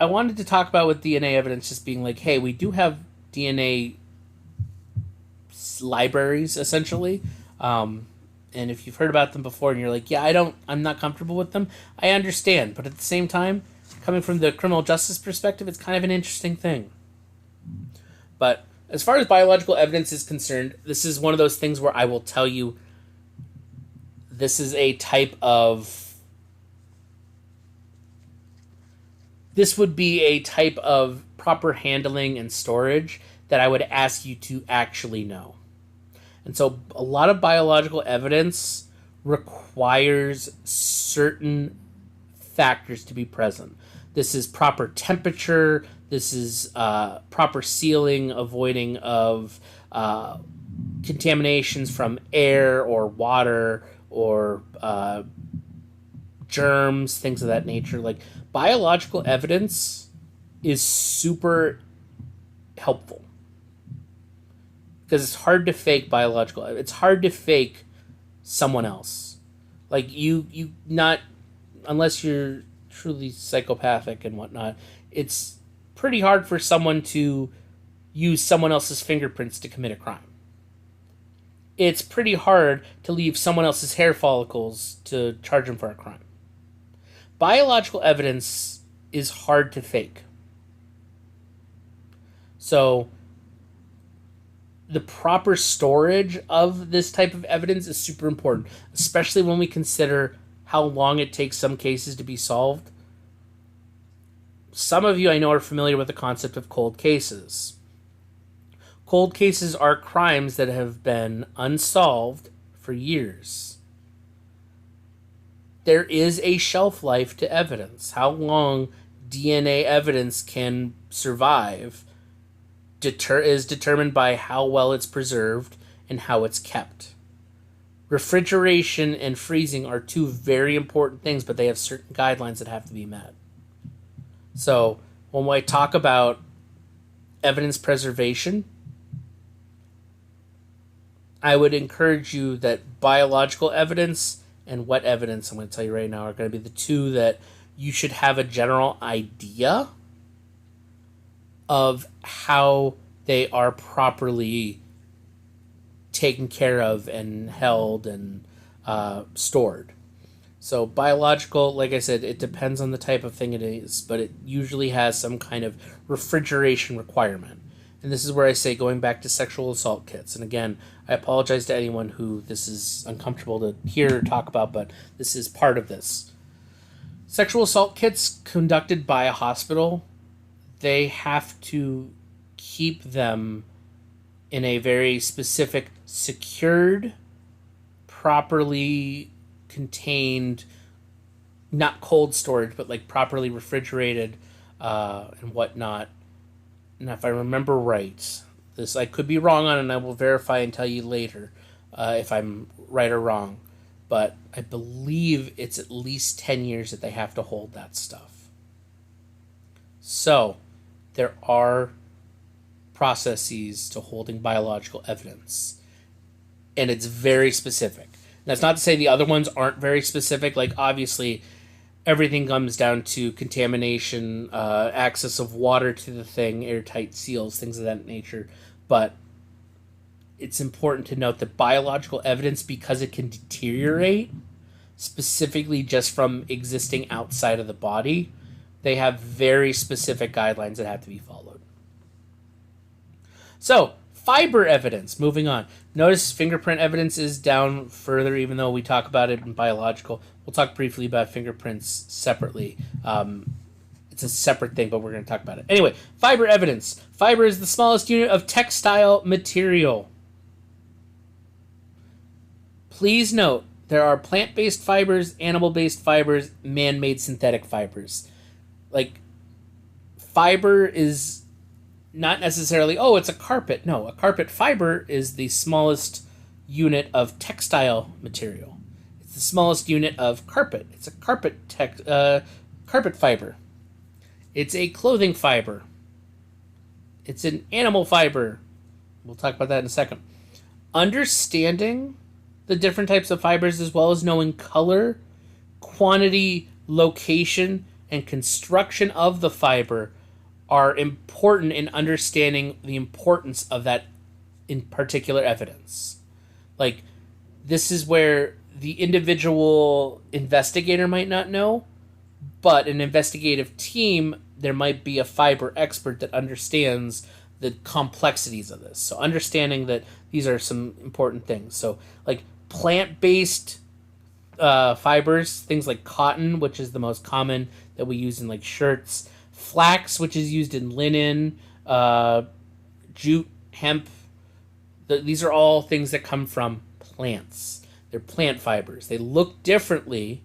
[SPEAKER 1] I wanted to talk about with DNA evidence just being like, hey, we do have DNA libraries essentially. And if you've heard about them before and you're like, yeah, I'm not comfortable with them, I understand. But at the same time, coming from the criminal justice perspective, it's kind of an interesting thing. But as far as biological evidence is concerned, this is one of those things where I will tell you this is a type of... This would be a type of proper handling and storage that I would ask you to actually know. And so a lot of biological evidence requires certain factors to be present. This is proper temperature. This is proper sealing, avoiding of contaminations from air or water or germs, things of that nature. Like, biological evidence is super helpful because it's hard to fake biological. It's hard to fake someone else. Like, you not, unless you're truly psychopathic and whatnot, it's pretty hard for someone to use someone else's fingerprints to commit a crime. It's pretty hard to leave someone else's hair follicles to charge them for a crime. Biological evidence is hard to fake. So the proper storage of this type of evidence is super important, especially when we consider how long it takes some cases to be solved. Some of you I know are familiar with the concept of cold cases. Cold cases are crimes that have been unsolved for years. There is a shelf life to evidence. How long DNA evidence can survive is determined by how well it's preserved and how it's kept. Refrigeration and freezing are two very important things, but they have certain guidelines that have to be met. So when I talk about evidence preservation, I would encourage you that biological evidence and wet evidence, I'm going to tell you right now, are going to be the two that you should have a general idea of how they are properly taken care of and held and stored. So biological, like I said, it depends on the type of thing it is, but it usually has some kind of refrigeration requirement. And this is where I say, going back to sexual assault kits. And again, I apologize to anyone who this is uncomfortable to hear or talk about, but this is part of this. Sexual assault kits conducted by a hospital, they have to keep them in a very specific, secured, properly contained, not cold storage, but like properly refrigerated and whatnot. And if I remember right, this I could be wrong on, and I will verify and tell you later if I'm right or wrong. But I believe it's at least 10 years that they have to hold that stuff. So there are processes to holding biological evidence, and it's very specific. That's not to say the other ones aren't very specific. Like, obviously, everything comes down to contamination, access of water to the thing, airtight seals, things of that nature. But it's important to note that biological evidence, because it can deteriorate, specifically just from existing outside of the body, they have very specific guidelines that have to be followed. So, fiber evidence, moving on. Notice fingerprint evidence is down further, even though we talk about it in biological. We'll talk briefly about fingerprints separately. It's a separate thing, but we're going to talk about it. Anyway, fiber evidence. Fiber is the smallest unit of textile material. Please note, there are plant-based fibers, animal-based fibers, man-made synthetic fibers. Like, fiber is not necessarily, oh, it's a carpet. No, a carpet fiber is the smallest unit of textile material. It's the smallest unit of carpet. It's a carpet fiber. It's a clothing fiber. It's an animal fiber. We'll talk about that in a second. Understanding the different types of fibers, as well as knowing color, quantity, location, and construction of the fiber are important in understanding the importance of that in particular evidence. Like, this is where the individual investigator might not know, but an investigative team, there might be a fiber expert that understands the complexities of this. So understanding that these are some important things. So like plant-based fibers, things like cotton, which is the most common that we use in like shirts, flax, which is used in linen, jute, hemp. These are all things that come from plants. They're plant fibers. They look differently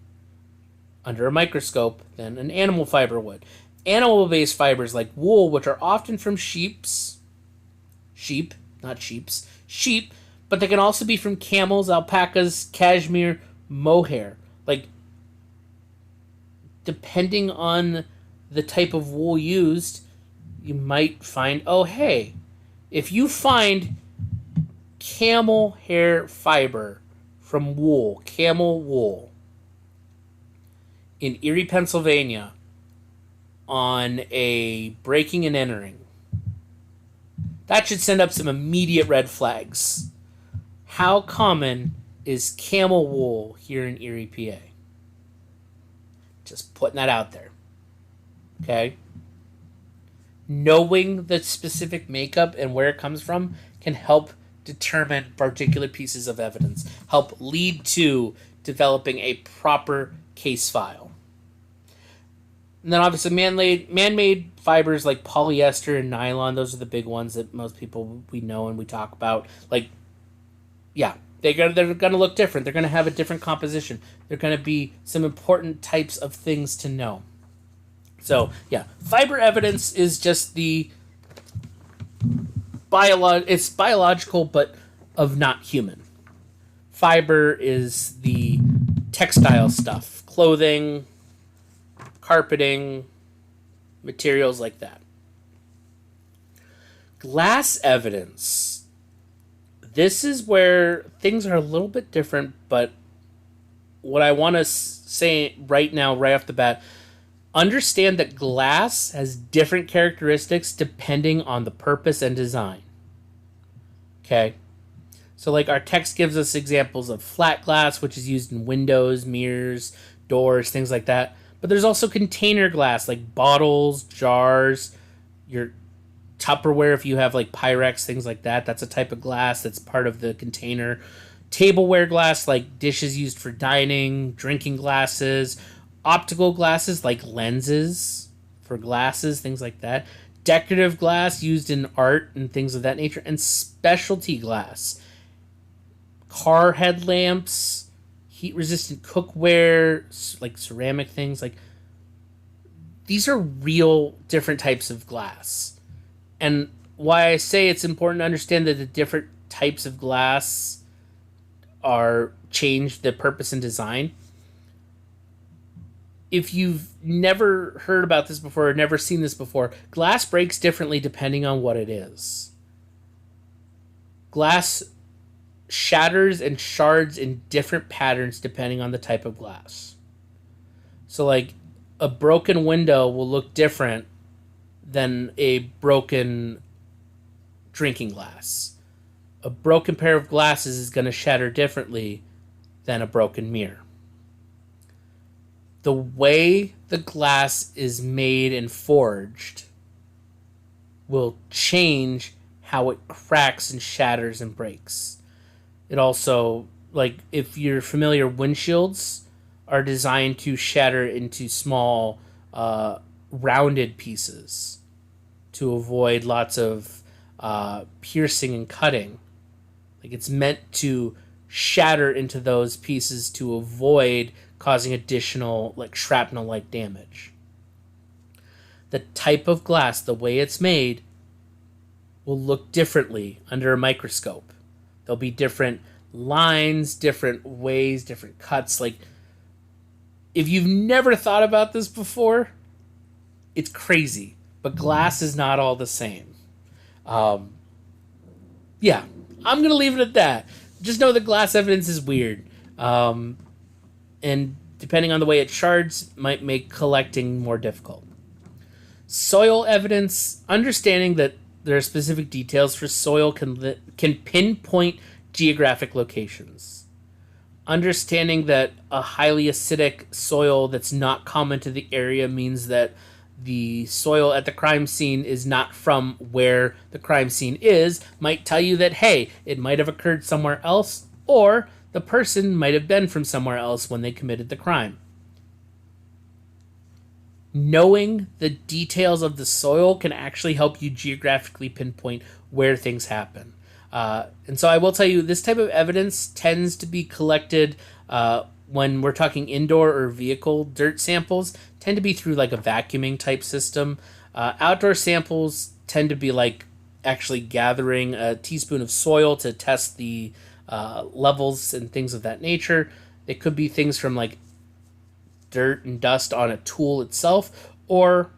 [SPEAKER 1] under a microscope than an animal fiber would. Animal-based fibers like wool, which are often from sheep, but they can also be from camels, alpacas, cashmere, mohair. Like, depending on the type of wool used, you might find, oh, hey, if you find camel hair fiber from wool, camel wool, in Erie, Pennsylvania, on a breaking and entering, that should send up some immediate red flags. How common is camel wool here in Erie, PA? Just putting that out there. Okay? Knowing the specific makeup and where it comes from can help determine particular pieces of evidence, help lead to developing a proper case file. And then obviously man-made fibers like polyester and nylon, those are the big ones that most people we know and we talk about. Like, yeah, they're going to look different. They're going to have a different composition. They're going to be some important types of things to know. So, yeah, fiber evidence is just the it's biological, but of not human. Fiber is the textile stuff, clothing, carpeting, materials like that. Glass evidence. This is where things are a little bit different, but what I want to say right now, right off the bat, understand that glass has different characteristics depending on the purpose and design. Okay? So like our text gives us examples of flat glass, which is used in windows, mirrors, doors, things like that. But there's also container glass, like bottles, jars, your Tupperware if you have like Pyrex, things like that. That's a type of glass that's part of the container. Tableware glass, like dishes used for dining, drinking glasses, optical glasses like lenses for glasses, things like that. Decorative glass used in art and things of that nature. And specialty glass. Car headlamps, heat-resistant cookware, like ceramic things. Like, these are real different types of glass. And why I say it's important to understand that the different types of glass are change the purpose and design. If you've never heard about this before or never seen this before, glass breaks differently depending on what it is. Glass shatters and shards in different patterns depending on the type of glass. So like a broken window will look different than a broken drinking glass. A broken pair of glasses is going to shatter differently than a broken mirror. The way the glass is made and forged will change how it cracks and shatters and breaks. It also, like, if you're familiar, windshields are designed to shatter into small, rounded pieces to avoid lots of piercing and cutting. Like, it's meant to shatter into those pieces to avoid causing additional, like, shrapnel-like damage. The type of glass, the way it's made, will look differently under a microscope. There'll be different lines, different ways, different cuts. Like, if you've never thought about this before, it's crazy. But glass is not all the same. Yeah, I'm going to leave it at that. Just know that glass evidence is weird. And depending on the way it shards, might make collecting more difficult. Soil evidence, understanding that there are specific details for soil can pinpoint geographic locations. Understanding that a highly acidic soil that's not common to the area means that the soil at the crime scene is not from where the crime scene is might tell you that, hey, it might have occurred somewhere else, or the person might have been from somewhere else when they committed the crime. Knowing the details of the soil can actually help you geographically pinpoint where things happen. And so I will tell you, this type of evidence tends to be collected when we're talking indoor or vehicle dirt samples, tend to be through like a vacuuming type system. Outdoor samples tend to be like actually gathering a teaspoon of soil to test the levels and things of that nature. It could be things from like dirt and dust on a tool itself or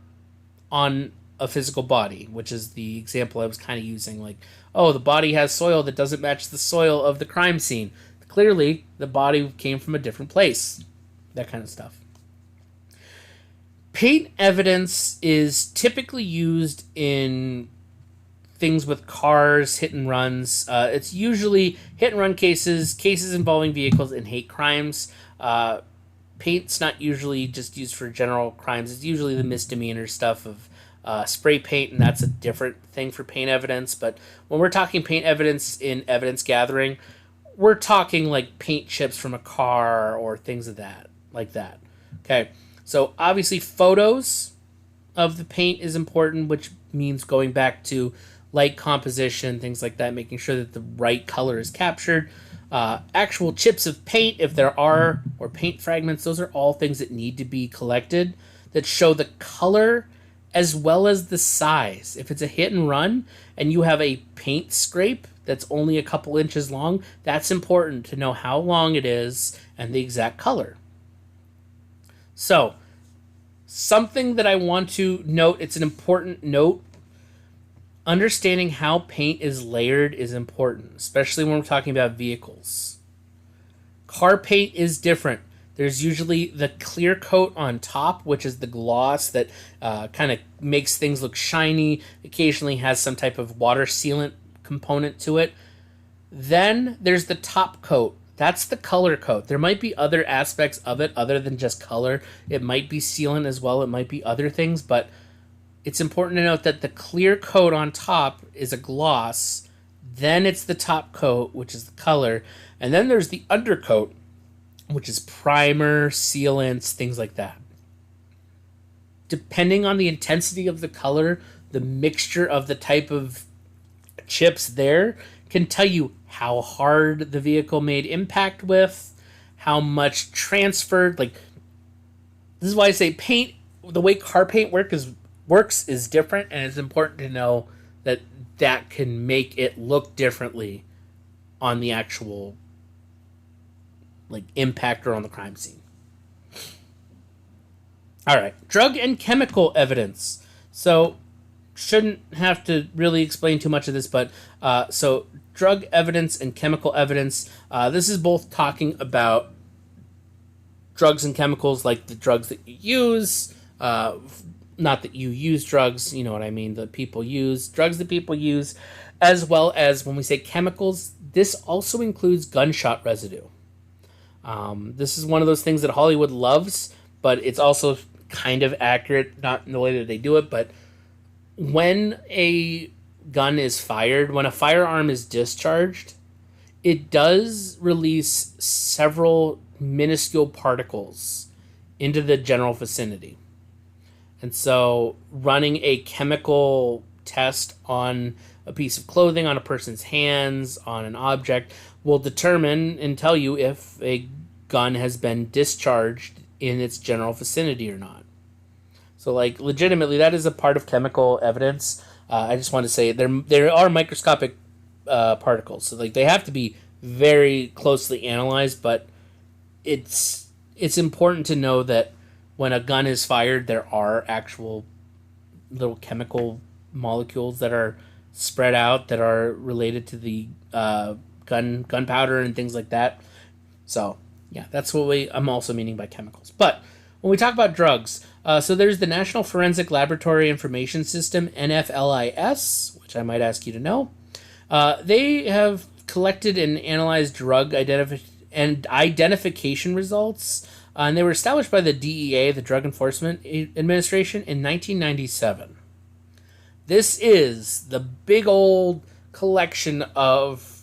[SPEAKER 1] on a physical body, which is the example I was kind of using. Like, oh, the body has soil that doesn't match the soil of the crime scene. Clearly, the body came from a different place. That kind of stuff. Paint evidence is typically used in things with cars, hit and runs. It's usually hit and run cases, cases involving vehicles, and hate crimes. Paint's not usually just used for general crimes. It's usually the misdemeanor stuff of spray paint, and that's a different thing for paint evidence. But when we're talking paint evidence in evidence gathering, we're talking like paint chips from a car or things of that, like that. Okay, so obviously photos of the paint is important, which means going back to light composition, things like that, making sure that the right color is captured. Actual chips of paint, if there are, or paint fragments, those are all things that need to be collected that show the color as well as the size. If it's a hit and run and you have a paint scrape that's only a couple inches long, that's important to know how long it is and the exact color. So, something that I want to note, it's an important note. Understanding how paint is layered is important, especially when we're talking about vehicles. Car paint is different. There's usually the clear coat on top, which is the gloss that kind of makes things look shiny, occasionally has some type of water sealant component to it. Then there's the top coat. That's the color coat. There might be other aspects of it other than just color. It might be sealant as well. It might be other things, but it's important to note that the clear coat on top is a gloss. Then it's the top coat, which is the color. And then there's the undercoat, which is primer, sealants, things like that. Depending on the intensity of the color, the mixture of the type of chips there can tell you how hard the vehicle made impact with, how much transferred. Like, this is why I say paint, the way car paint works is different, and it's important to know that that can make it look differently on the actual like impact or on the crime scene. All right, drug and chemical evidence. So shouldn't have to really explain too much of this, but so drug evidence and chemical evidence. This is both talking about drugs and chemicals, like the drugs that you use. Not that you use drugs, you know what I mean, that people use, drugs that people use, as well as when we say chemicals, this also includes gunshot residue. This is one of those things that Hollywood loves, but it's also kind of accurate, not in the way that they do it, but when a gun is fired, when a firearm is discharged, it does release several minuscule particles into the general vicinity. And so running a chemical test on a piece of clothing, on a person's hands, on an object, will determine and tell you if a gun has been discharged in its general vicinity or not. So, like, legitimately, that is a part of chemical evidence. I just want to say there are microscopic particles, so like they have to be very closely analyzed. But it's important to know that when a gun is fired, there are actual little chemical molecules that are spread out that are related to the gunpowder and things like that. So Yeah, that's what I'm also meaning by chemicals. But when we talk about drugs, so there's the National Forensic Laboratory Information System, NFLIS, which I might ask you to know. They have collected and analyzed drug identification results, and they were established by the DEA, the Drug Enforcement Administration, in 1997. This is the big old collection of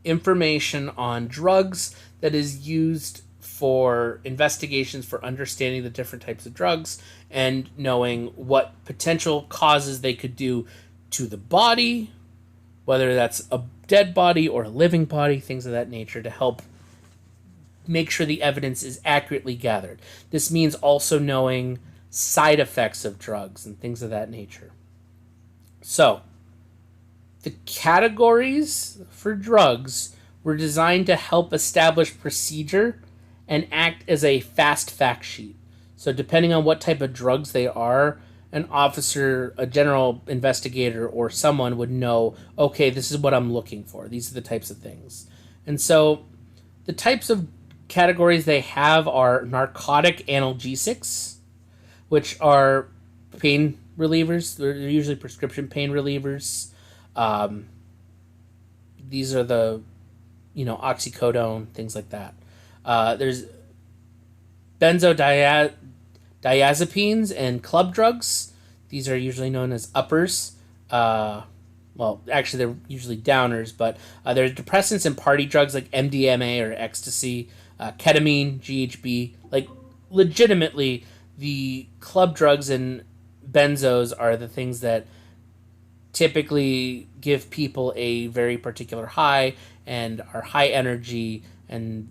[SPEAKER 1] information on drugs that is used for investigations for understanding the different types of drugs and knowing what potential causes they could do to the body, whether that's a dead body or a living body, things of that nature, to help make sure the evidence is accurately gathered. This means also knowing side effects of drugs and things of that nature. So, the categories for drugs were designed to help establish procedure and act as a fast fact sheet. So, depending on what type of drugs they are, an officer, a general investigator, or someone would know, okay, this is what I'm looking for. These are the types of things. And so, the types of categories they have are narcotic analgesics, which are pain relievers. They're usually prescription pain relievers. These are the, oxycodone, things like that. There's benzodiazepines and club drugs. These are usually known as uppers. Well, actually, they're usually downers, but there's depressants and party drugs like MDMA or ecstasy, ketamine, GHB. Like, legitimately, the club drugs and benzos are the things that typically give people a very particular high and are high energy, and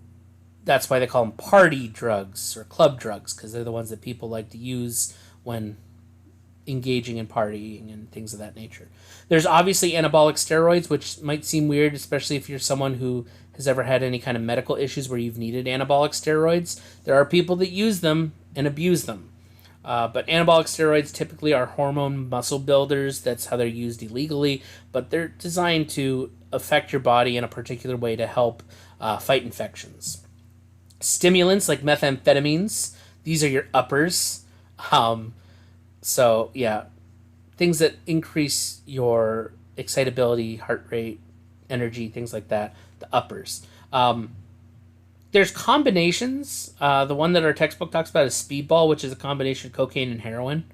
[SPEAKER 1] that's why they call them party drugs or club drugs, because they're the ones that people like to use when engaging in partying and things of that nature. There's obviously anabolic steroids, which might seem weird, especially if you're someone who has ever had any kind of medical issues where you've needed anabolic steroids. There are people that use them and abuse them. But anabolic steroids typically are hormone muscle builders. That's how they're used illegally, but they're designed to affect your body in a particular way to help fight infections. Stimulants like methamphetamines, these are your uppers. So, yeah, things that increase your excitability, heart rate, energy, things like that, the uppers. There's combinations. The one that our textbook talks about is speedball, which is a combination of cocaine and heroin.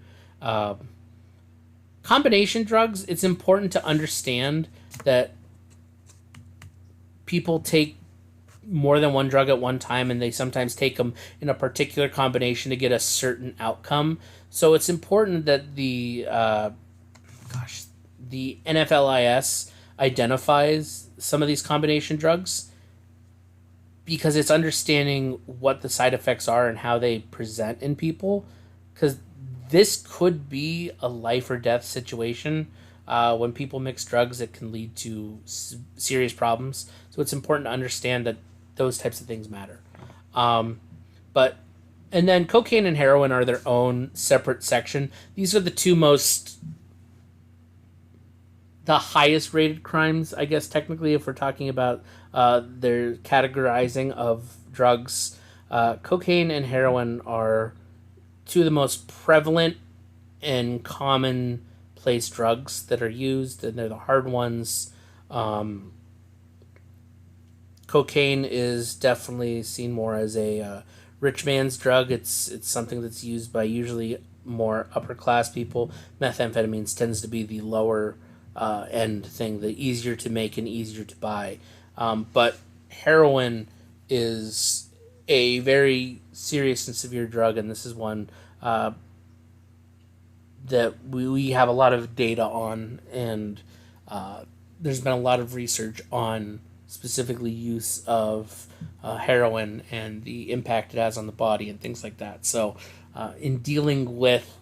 [SPEAKER 1] Combination drugs, it's important to understand that people take more than one drug at one time, and they sometimes take them in a particular combination to get a certain outcome. So it's important that the NFLIS identifies some of these combination drugs, because it's understanding what the side effects are and how they present in people, because this could be a life or death situation. When people mix drugs, it can lead to serious problems. So it's important to understand that those types of things matter. And then cocaine and heroin are their own separate section. These are the highest rated crimes, I guess, technically, if we're talking about their categorizing of drugs. Cocaine and heroin are two of the most prevalent and commonplace drugs that are used, and they're the hard ones. Cocaine is definitely seen more as a rich man's drug. It's something that's used by usually more upper class people. Methamphetamines tends to be the lower end thing, the easier to make and easier to buy. But heroin is a very serious and severe drug, and this is one that we have a lot of data on, and there's been a lot of research on specifically use of heroin and the impact it has on the body and things like that. So in dealing with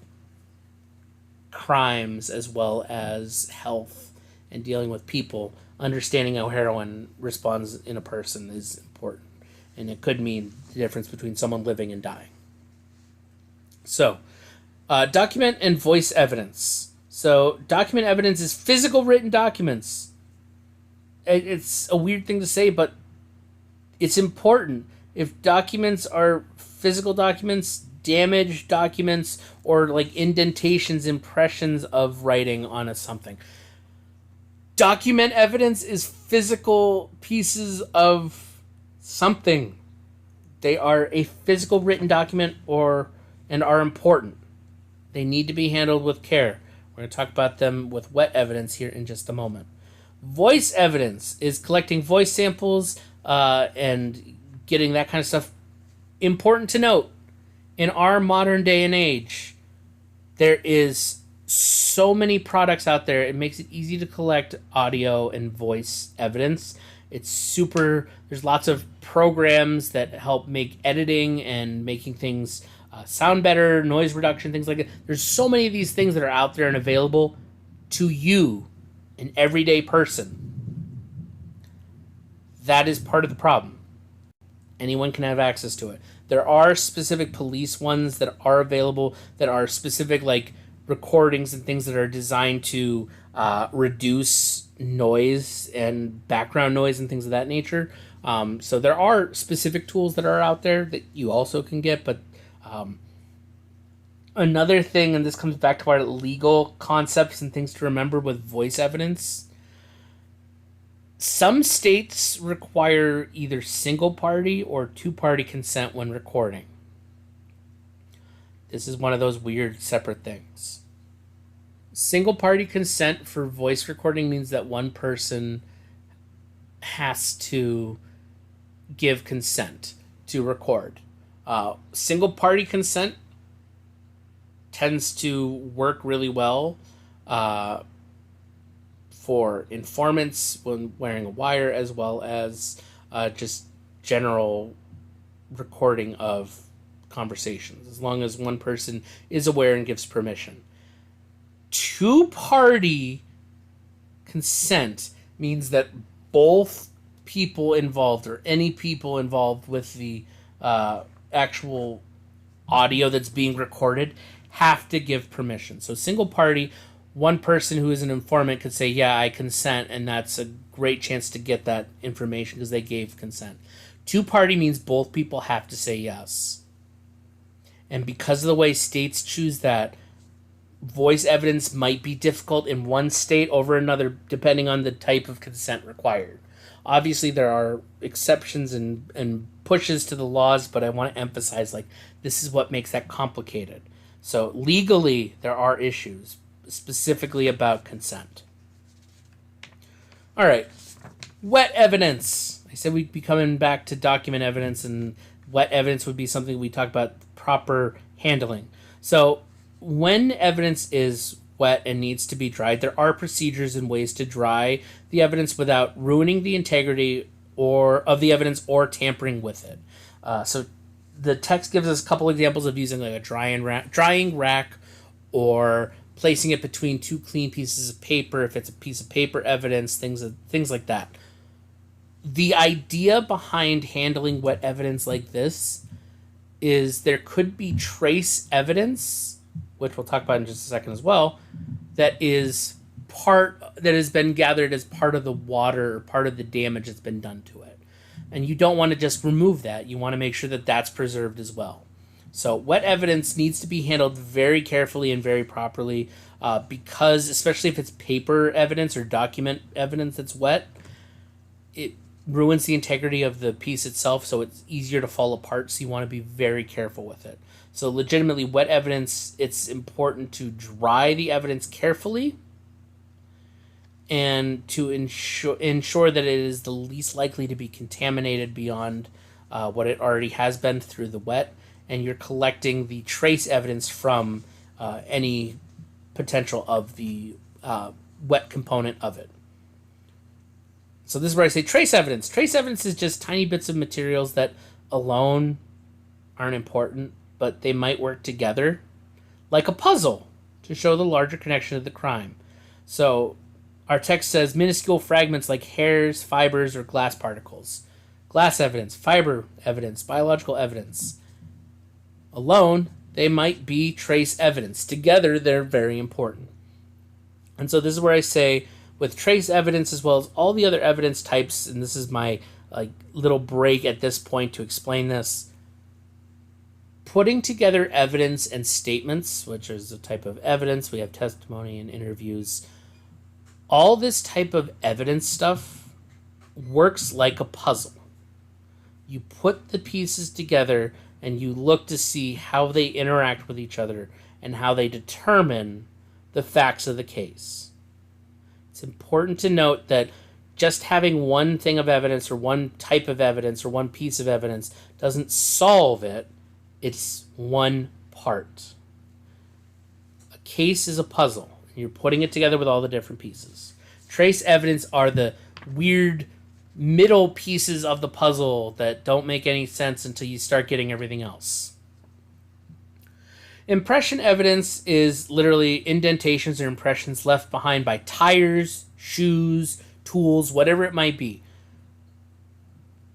[SPEAKER 1] crimes as well as health and dealing with people, understanding how heroin responds in a person is important, and it could mean the difference between someone living and dying. So document and voice evidence. So document evidence is physical written documents. It's a weird thing to say, but it's important. If documents are physical documents, damaged documents, or like indentations, impressions of writing on a something. Document evidence is physical pieces of something. They are a physical written document and are important. They need to be handled with care. We're going to talk about them with wet evidence here in just a moment. Voice evidence is collecting voice samples and getting that kind of stuff. Important to note, in our modern day and age, there is so many products out there. It makes it easy to collect audio and voice evidence. There's lots of programs that help make editing and making things sound better, noise reduction, things like that. There's so many of these things that are out there and available to you, an everyday person. That is part of the problem. Anyone can have access to it. There are specific police ones that are available that are specific, like recordings and things that are designed to reduce noise and background noise and things of that nature. So there are specific tools that are out there that you also can get, but another thing, and this comes back to our legal concepts and things to remember with voice evidence, some states require either single-party or two-party consent when recording. This is one of those weird separate things. Single-party consent for voice recording means that one person has to give consent to record. Single-party consent tends to work really well for informants when wearing a wire, as well as just general recording of conversations, as long as one person is aware and gives permission. Two-party consent means that both people involved, or any people involved with the actual audio that's being recorded, have to give permission. So single party, one person who is an informant could say, yeah, I consent, and that's a great chance to get that information because they gave consent. Two-party means both people have to say yes. And because of the way states choose that, voice evidence might be difficult in one state over another depending on the type of consent required. Obviously, there are exceptions and pushes to the laws, but I want to emphasize, this is what makes that complicated. So legally, there are issues, specifically about consent. All right, wet evidence. I said we'd be coming back to document evidence, and wet evidence would be something we talk about proper handling. So when evidence is wet and needs to be dried, there are procedures and ways to dry the evidence without ruining the integrity of the evidence or tampering with it. So the text gives us a couple examples of using a drying rack or placing it between two clean pieces of paper if it's a piece of paper evidence, things like that. The idea behind handling wet evidence like this is there could be trace evidence, which we'll talk about in just a second as well, that has been gathered as part of the water or part of the damage that's been done to it. And you don't want to just remove that. You want to make sure that that's preserved as well. So wet evidence needs to be handled very carefully and very properly because, especially if it's paper evidence or document evidence that's wet, it ruins the integrity of the piece itself, so it's easier to fall apart, so you want to be very careful with it. So legitimately, wet evidence, it's important to dry the evidence carefully and to ensure that it is the least likely to be contaminated beyond what it already has been through the wet, and you're collecting the trace evidence from any potential of the wet component of it. So this is where I say trace evidence. Trace evidence is just tiny bits of materials that alone aren't important, but they might work together like a puzzle to show the larger connection of the crime. So our text says minuscule fragments like hairs, fibers, or glass particles. Glass evidence, fiber evidence, biological evidence. Alone, they might be trace evidence. Together, they're very important. And so this is where I say with trace evidence as well as all the other evidence types, and this is my little break at this point to explain this. Putting together evidence and statements, which is a type of evidence, we have testimony and interviews. All this type of evidence stuff works like a puzzle. You put the pieces together and you look to see how they interact with each other and how they determine the facts of the case. It's important to note that just having one thing of evidence or one type of evidence or one piece of evidence doesn't solve it. It's one part. A case is a puzzle. You're putting it together with all the different pieces. Trace evidence are the weird middle pieces of the puzzle that don't make any sense until you start getting everything else. Impression evidence is literally indentations or impressions left behind by tires, shoes, tools, whatever it might be.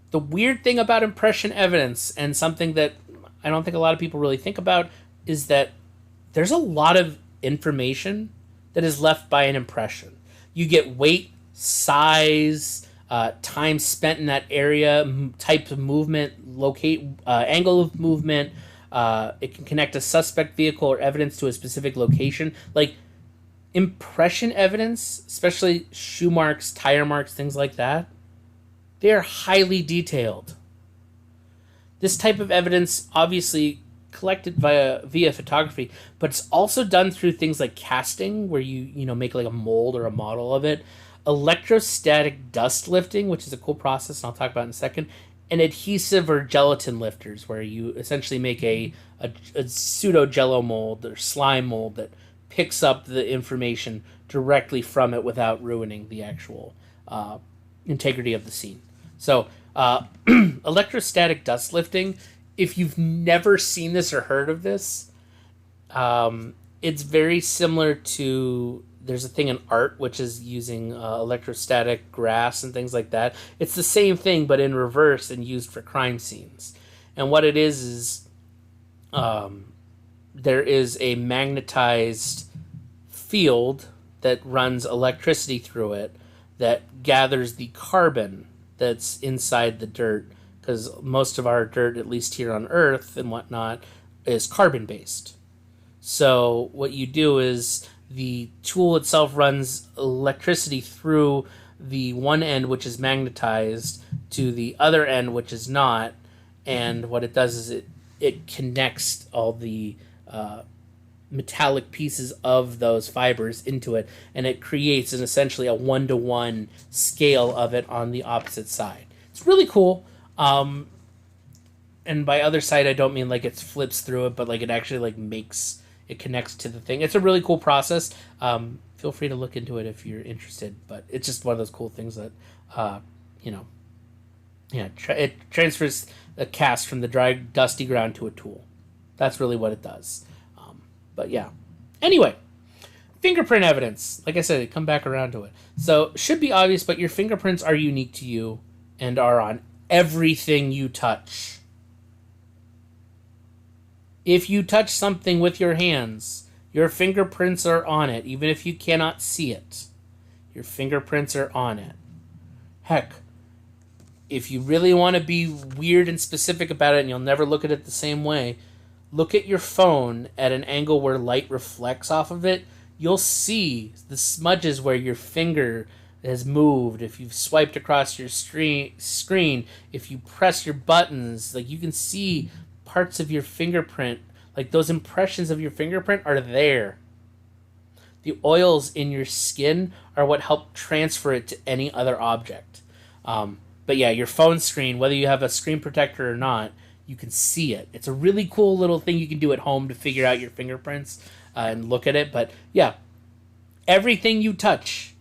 [SPEAKER 1] The weird thing about impression evidence, and something that I don't think a lot of people really think about, is that there's a lot of information that is left by an impression. You get weight, size, time spent in that area, type of movement, angle of movement. It can connect a suspect vehicle or evidence to a specific location. Like, impression evidence, especially shoe marks, tire marks, things like that, they are highly detailed. This type of evidence obviously collected via photography, but it's also done through things like casting, where you make like a mold or a model of it, electrostatic dust lifting, which is a cool process, and I'll talk about in a second, and adhesive or gelatin lifters, where you essentially make a pseudo jello mold or slime mold that picks up the information directly from it without ruining the actual integrity of the scene. So electrostatic dust lifting, if you've never seen this or heard of this, it's very similar to, there's a thing in art which is using electrostatic grass and things like that. It's the same thing but in reverse and used for crime scenes. And what it is there is a magnetized field that runs electricity through it that gathers the carbon that's inside the dirt, because most of our dirt, at least here on Earth and whatnot, is carbon-based. So what you do is the tool itself runs electricity through the one end, which is magnetized, to the other end, which is not, and what it does is it connects all the metallic pieces of those fibers into it, and it creates essentially a one-to-one scale of it on the opposite side. It's really cool. And by other side, I don't mean like it flips through it, but like it actually like makes it connects to the thing. It's a really cool process. Feel free to look into it if you're interested, but it's just one of those cool things that it transfers the cast from the dry, dusty ground to a tool. That's really what it does. But yeah. Anyway, fingerprint evidence. Like I said, come back around to it. So, should be obvious, but your fingerprints are unique to you and are on everything you touch. If you touch something with your hands, your fingerprints are on it, even if you cannot see it. Your fingerprints are on it. Heck, if you really want to be weird and specific about it and you'll never look at it the same way, look at your phone at an angle where light reflects off of it. You'll see the smudges where your finger has moved. If you've swiped across your screen, if you press your buttons, like you can see parts of your fingerprint. Like those impressions of your fingerprint are there. The oils in your skin are what help transfer it to any other object. But yeah, your phone screen, whether you have a screen protector or not, you can see it. It's a really cool little thing you can do at home to figure out your fingerprints and look at it. But yeah, everything you touch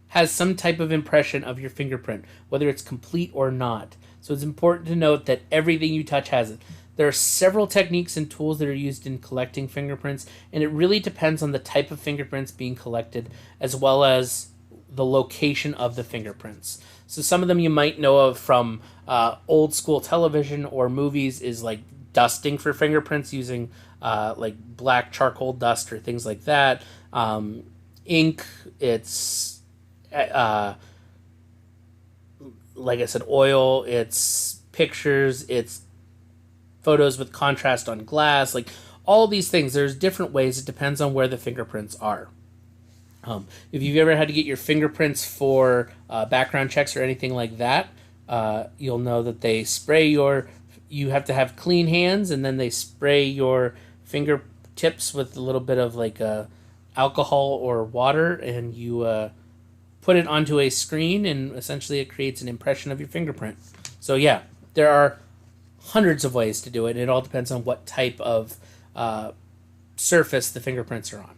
[SPEAKER 1] has some type of impression of your fingerprint, whether it's complete or not. So it's important to note that everything you touch has it. There are several techniques and tools that are used in collecting fingerprints, and it really depends on the type of fingerprints being collected, as well as the location of the fingerprints. So some of them you might know of from old school television or movies is like dusting for fingerprints using like black charcoal dust or things like that. Ink, it's like I said, oil, it's pictures, it's photos with contrast on glass, like all these things. There's different ways. It depends on where the fingerprints are. If you've ever had to get your fingerprints for background checks or anything like that, you'll know that they spray you have to have clean hands, and then they spray your fingertips with a little bit of like alcohol or water, and you put it onto a screen, and essentially it creates an impression of your fingerprint. So yeah, there are hundreds of ways to do it. It all depends on what type of surface the fingerprints are on.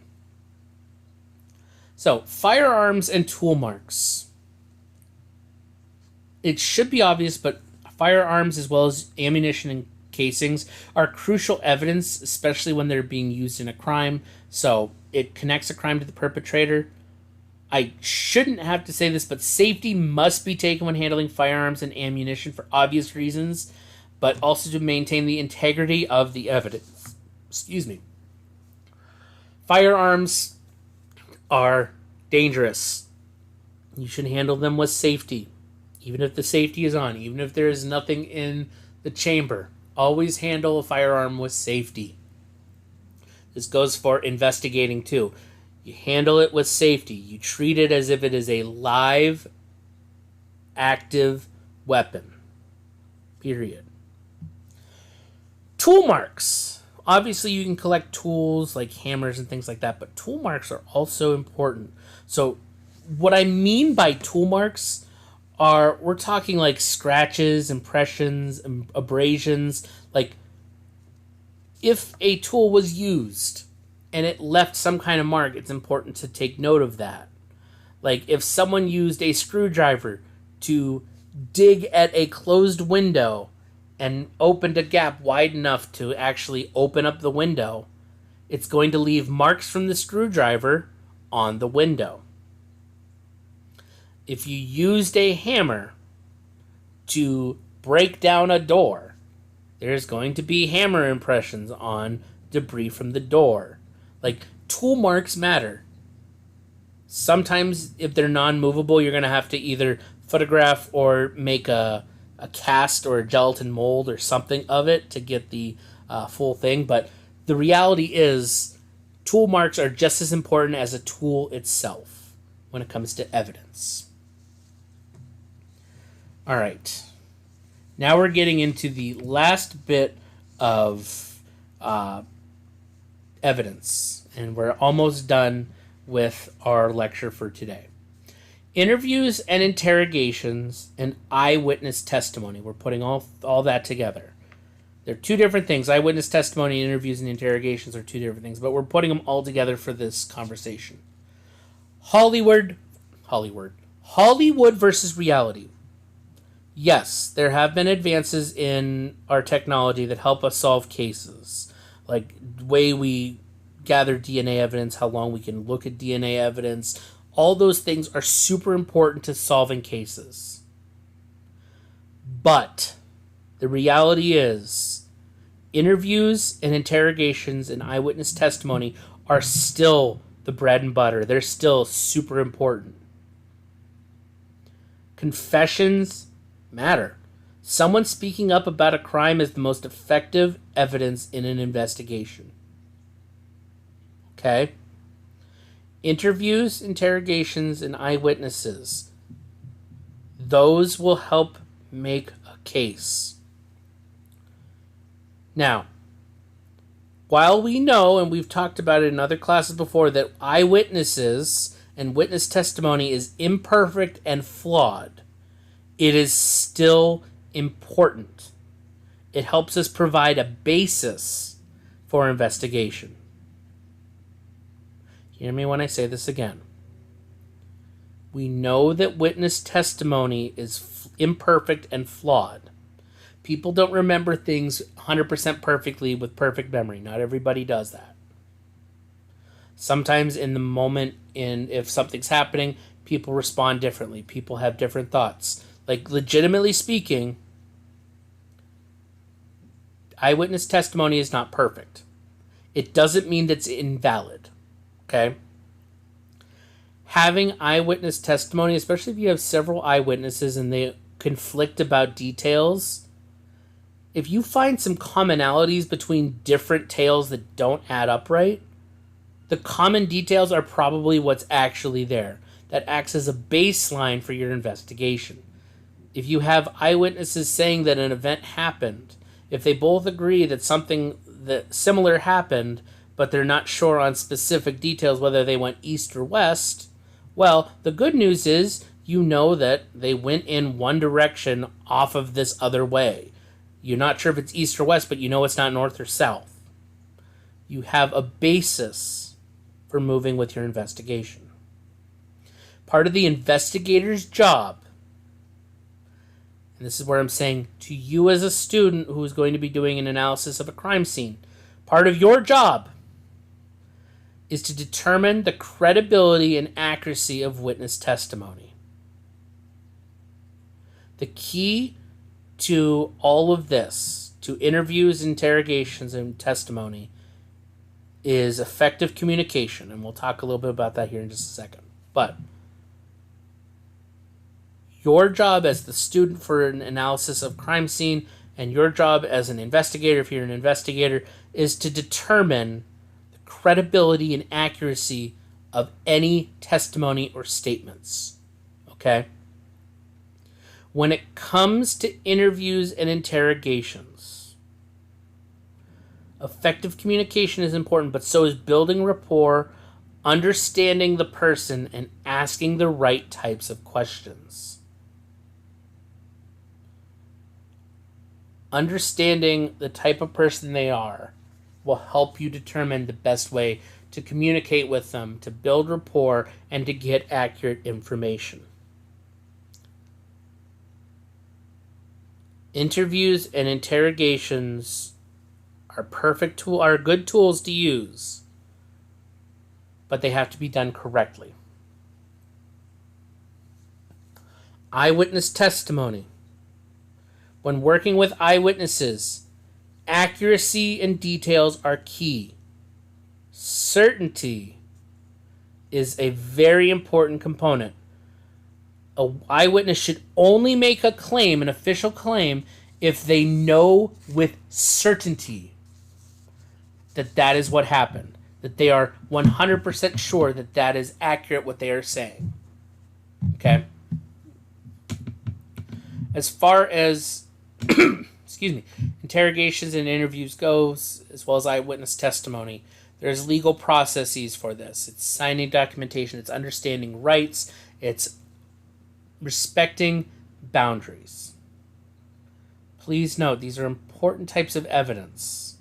[SPEAKER 1] So, firearms and tool marks. It should be obvious, but firearms as well as ammunition and casings are crucial evidence, especially when they're being used in a crime. So, it connects a crime to the perpetrator. I shouldn't have to say this, but safety must be taken when handling firearms and ammunition for obvious reasons, but also to maintain the integrity of the evidence. Excuse me. Firearms are dangerous. You should handle them with safety. Even if the safety is on, even if there is nothing in the chamber, always handle a firearm with safety. This goes for investigating too. You handle it with safety. You treat it as if it is a live, active weapon. Period. Tool marks. Obviously, you can collect tools like hammers and things like that, but tool marks are also important. So, what I mean by tool marks are, we're talking like scratches, impressions, abrasions. Like, if a tool was used and it left some kind of mark, it's important to take note of that. Like, if someone used a screwdriver to dig at a closed window and opened a gap wide enough to actually open up the window, it's going to leave marks from the screwdriver on the window. If you used a hammer to break down a door, there's going to be hammer impressions on debris from the door. Like, tool marks matter. Sometimes, if they're non-movable, you're going to have to either photograph or make a cast or a gelatin mold or something of it to get the full thing. But the reality is, tool marks are just as important as a tool itself when it comes to evidence. All right. Now we're getting into the last bit of evidence, and we're almost done with our lecture for today. Interviews and interrogations and eyewitness testimony. We're putting all that together. They're two different things. Eyewitness testimony, interviews, and interrogations are two different things, but we're putting them all together for this conversation. Hollywood versus reality. Yes, there have been advances in our technology that help us solve cases, like the way we gather DNA evidence, how long we can look at DNA evidence. All those things are super important to solving cases. But the reality is, interviews and interrogations and eyewitness testimony are still the bread and butter. They're still super important. Confessions matter. Someone speaking up about a crime is the most effective evidence in an investigation. Okay? Interviews, interrogations, and eyewitnesses. Those will help make a case. Now, while we know, and we've talked about it in other classes before, that eyewitnesses and witness testimony is imperfect and flawed, it is still important. It helps us provide a basis for investigation. Hear me when I say this again. We know that witness testimony is imperfect and flawed. People don't remember things 100% perfectly with perfect memory. Not everybody does that. Sometimes in the moment, if something's happening, people respond differently. People have different thoughts. Like, legitimately speaking, eyewitness testimony is not perfect. It doesn't mean that it's invalid. Okay? Having eyewitness testimony, especially if you have several eyewitnesses and they conflict about details, if you find some commonalities between different tales that don't add up right, the common details are probably what's actually there. That acts as a baseline for your investigation. If you have eyewitnesses saying that an event happened, if they both agree that something that similar happened, but they're not sure on specific details whether they went east or west, well, the good news is you know that they went in one direction off of this other way. You're not sure if it's east or west, but you know it's not north or south. You have a basis for moving with your investigation. Part of the investigator's job, and this is where I'm saying to you as a student who is going to be doing an analysis of a crime scene, part of your job is to determine the credibility and accuracy of witness testimony. The key to all of this, to interviews, interrogations, and testimony, is effective communication, and we'll talk a little bit about that here in just a second. But your job as the student for an analysis of crime scene and your job as an investigator, if you're an investigator, is to determine the credibility and accuracy of any testimony or statements. Okay? When it comes to interviews and interrogations, effective communication is important, but so is building rapport, understanding the person, and asking the right types of questions. Understanding the type of person they are will help you determine the best way to communicate with them, to build rapport, and to get accurate information. Interviews and interrogations are good tools to use, but they have to be done correctly. Eyewitness testimony. When working with eyewitnesses, accuracy and details are key. Certainty is a very important component. An eyewitness should only make a claim, an official claim, if they know with certainty that that is what happened, that they are 100% sure that that is accurate what they are saying. Okay? As far as interrogations and interviews goes, as well as eyewitness testimony, there's legal processes for this. It's signing documentation, it's understanding rights, it's respecting boundaries. Please note, these are important types of evidence.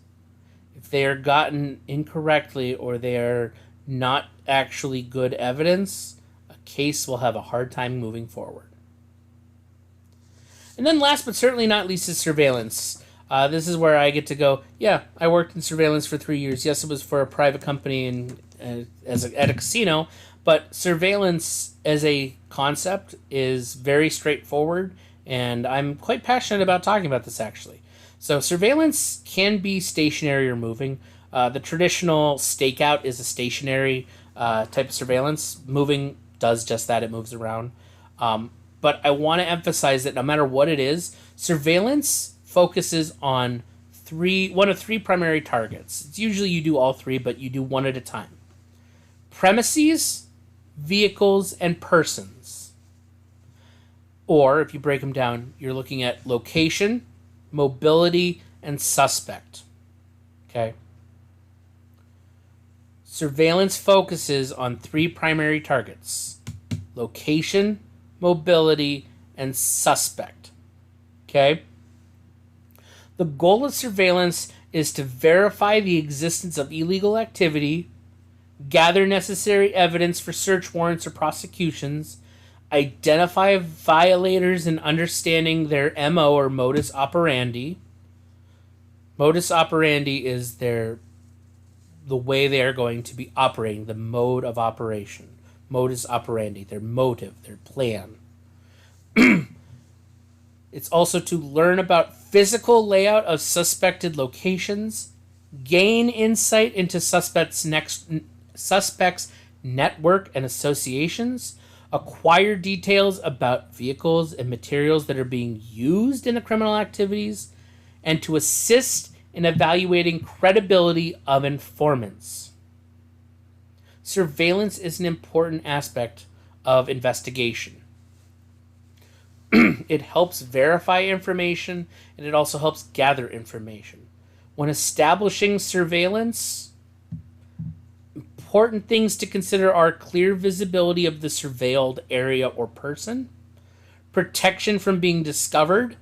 [SPEAKER 1] If they are gotten incorrectly or they are not actually good evidence, a case will have a hard time moving forward. And then last but certainly not least is surveillance. This is where I get to go, yeah, I worked in surveillance for 3 years. Yes, it was for a private company and at a casino, but surveillance as a concept is very straightforward, and I'm quite passionate about talking about this, actually. So surveillance can be stationary or moving. The traditional stakeout is a stationary type of surveillance. Moving does just that. It moves around. But I want to emphasize that no matter what it is, surveillance focuses on one of three primary targets. It's usually you do all three, but you do one at a time. Premises, vehicles, and persons. Or, if you break them down, you're looking at location, mobility, and suspect. Okay? Surveillance focuses on three primary targets: location, mobility, and suspect. Okay? The goal of surveillance is to verify the existence of illegal activity, gather necessary evidence for search warrants or prosecutions, identify violators and understanding their MO or modus operandi. Modus operandi is the way they are going to be operating, the mode of operation. Modus operandi, their motive, their plan. It's also to learn about physical layout of suspected locations, gain insight into suspects' network and associations, acquire details about vehicles and materials that are being used in the criminal activities, and to assist in evaluating credibility of informants. Surveillance is an important aspect of investigation. It helps verify information, and it also helps gather information. When establishing surveillance, important things to consider are clear visibility of the surveilled area or person, protection from being discovered,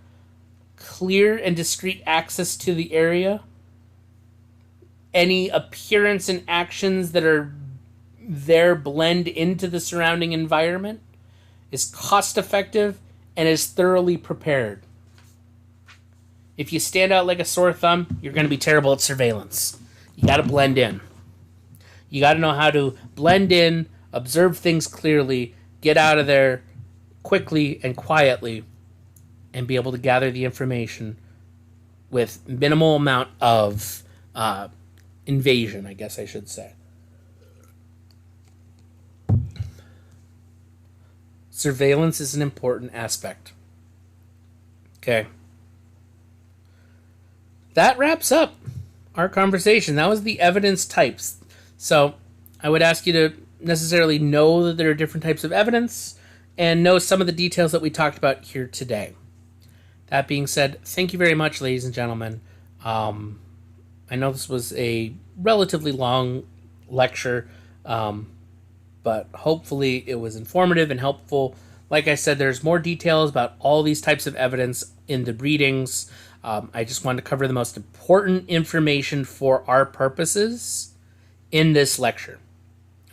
[SPEAKER 1] clear and discreet access to the area, any appearance and actions that are there blend into the surrounding environment, is cost effective, and is thoroughly prepared. If you stand out like a sore thumb, you're going to be terrible at surveillance. You got to blend in. You got to know how to blend in, observe things clearly, get out of there quickly and quietly, and be able to gather the information with minimal amount of invasion, I guess I should say. Surveillance is an important aspect. Okay. That wraps up our conversation. That was the evidence types. So I would ask you to necessarily know that there are different types of evidence and know some of the details that we talked about here today. That being said, thank you very much, ladies and gentlemen. I know this was a relatively long lecture, but hopefully it was informative and helpful. Like I said, there's more details about all these types of evidence in the readings. I just wanted to cover the most important information for our purposes in this lecture.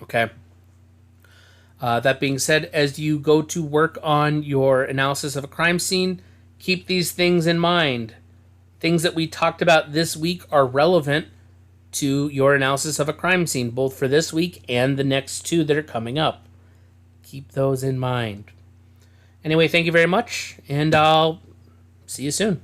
[SPEAKER 1] Okay? That being said, as you go to work on your analysis of a crime scene, keep these things in mind. Things that we talked about this week are relevant to your analysis of a crime scene, both for this week and the next two that are coming up. Keep those in mind. Anyway, thank you very much, and I'll see you soon.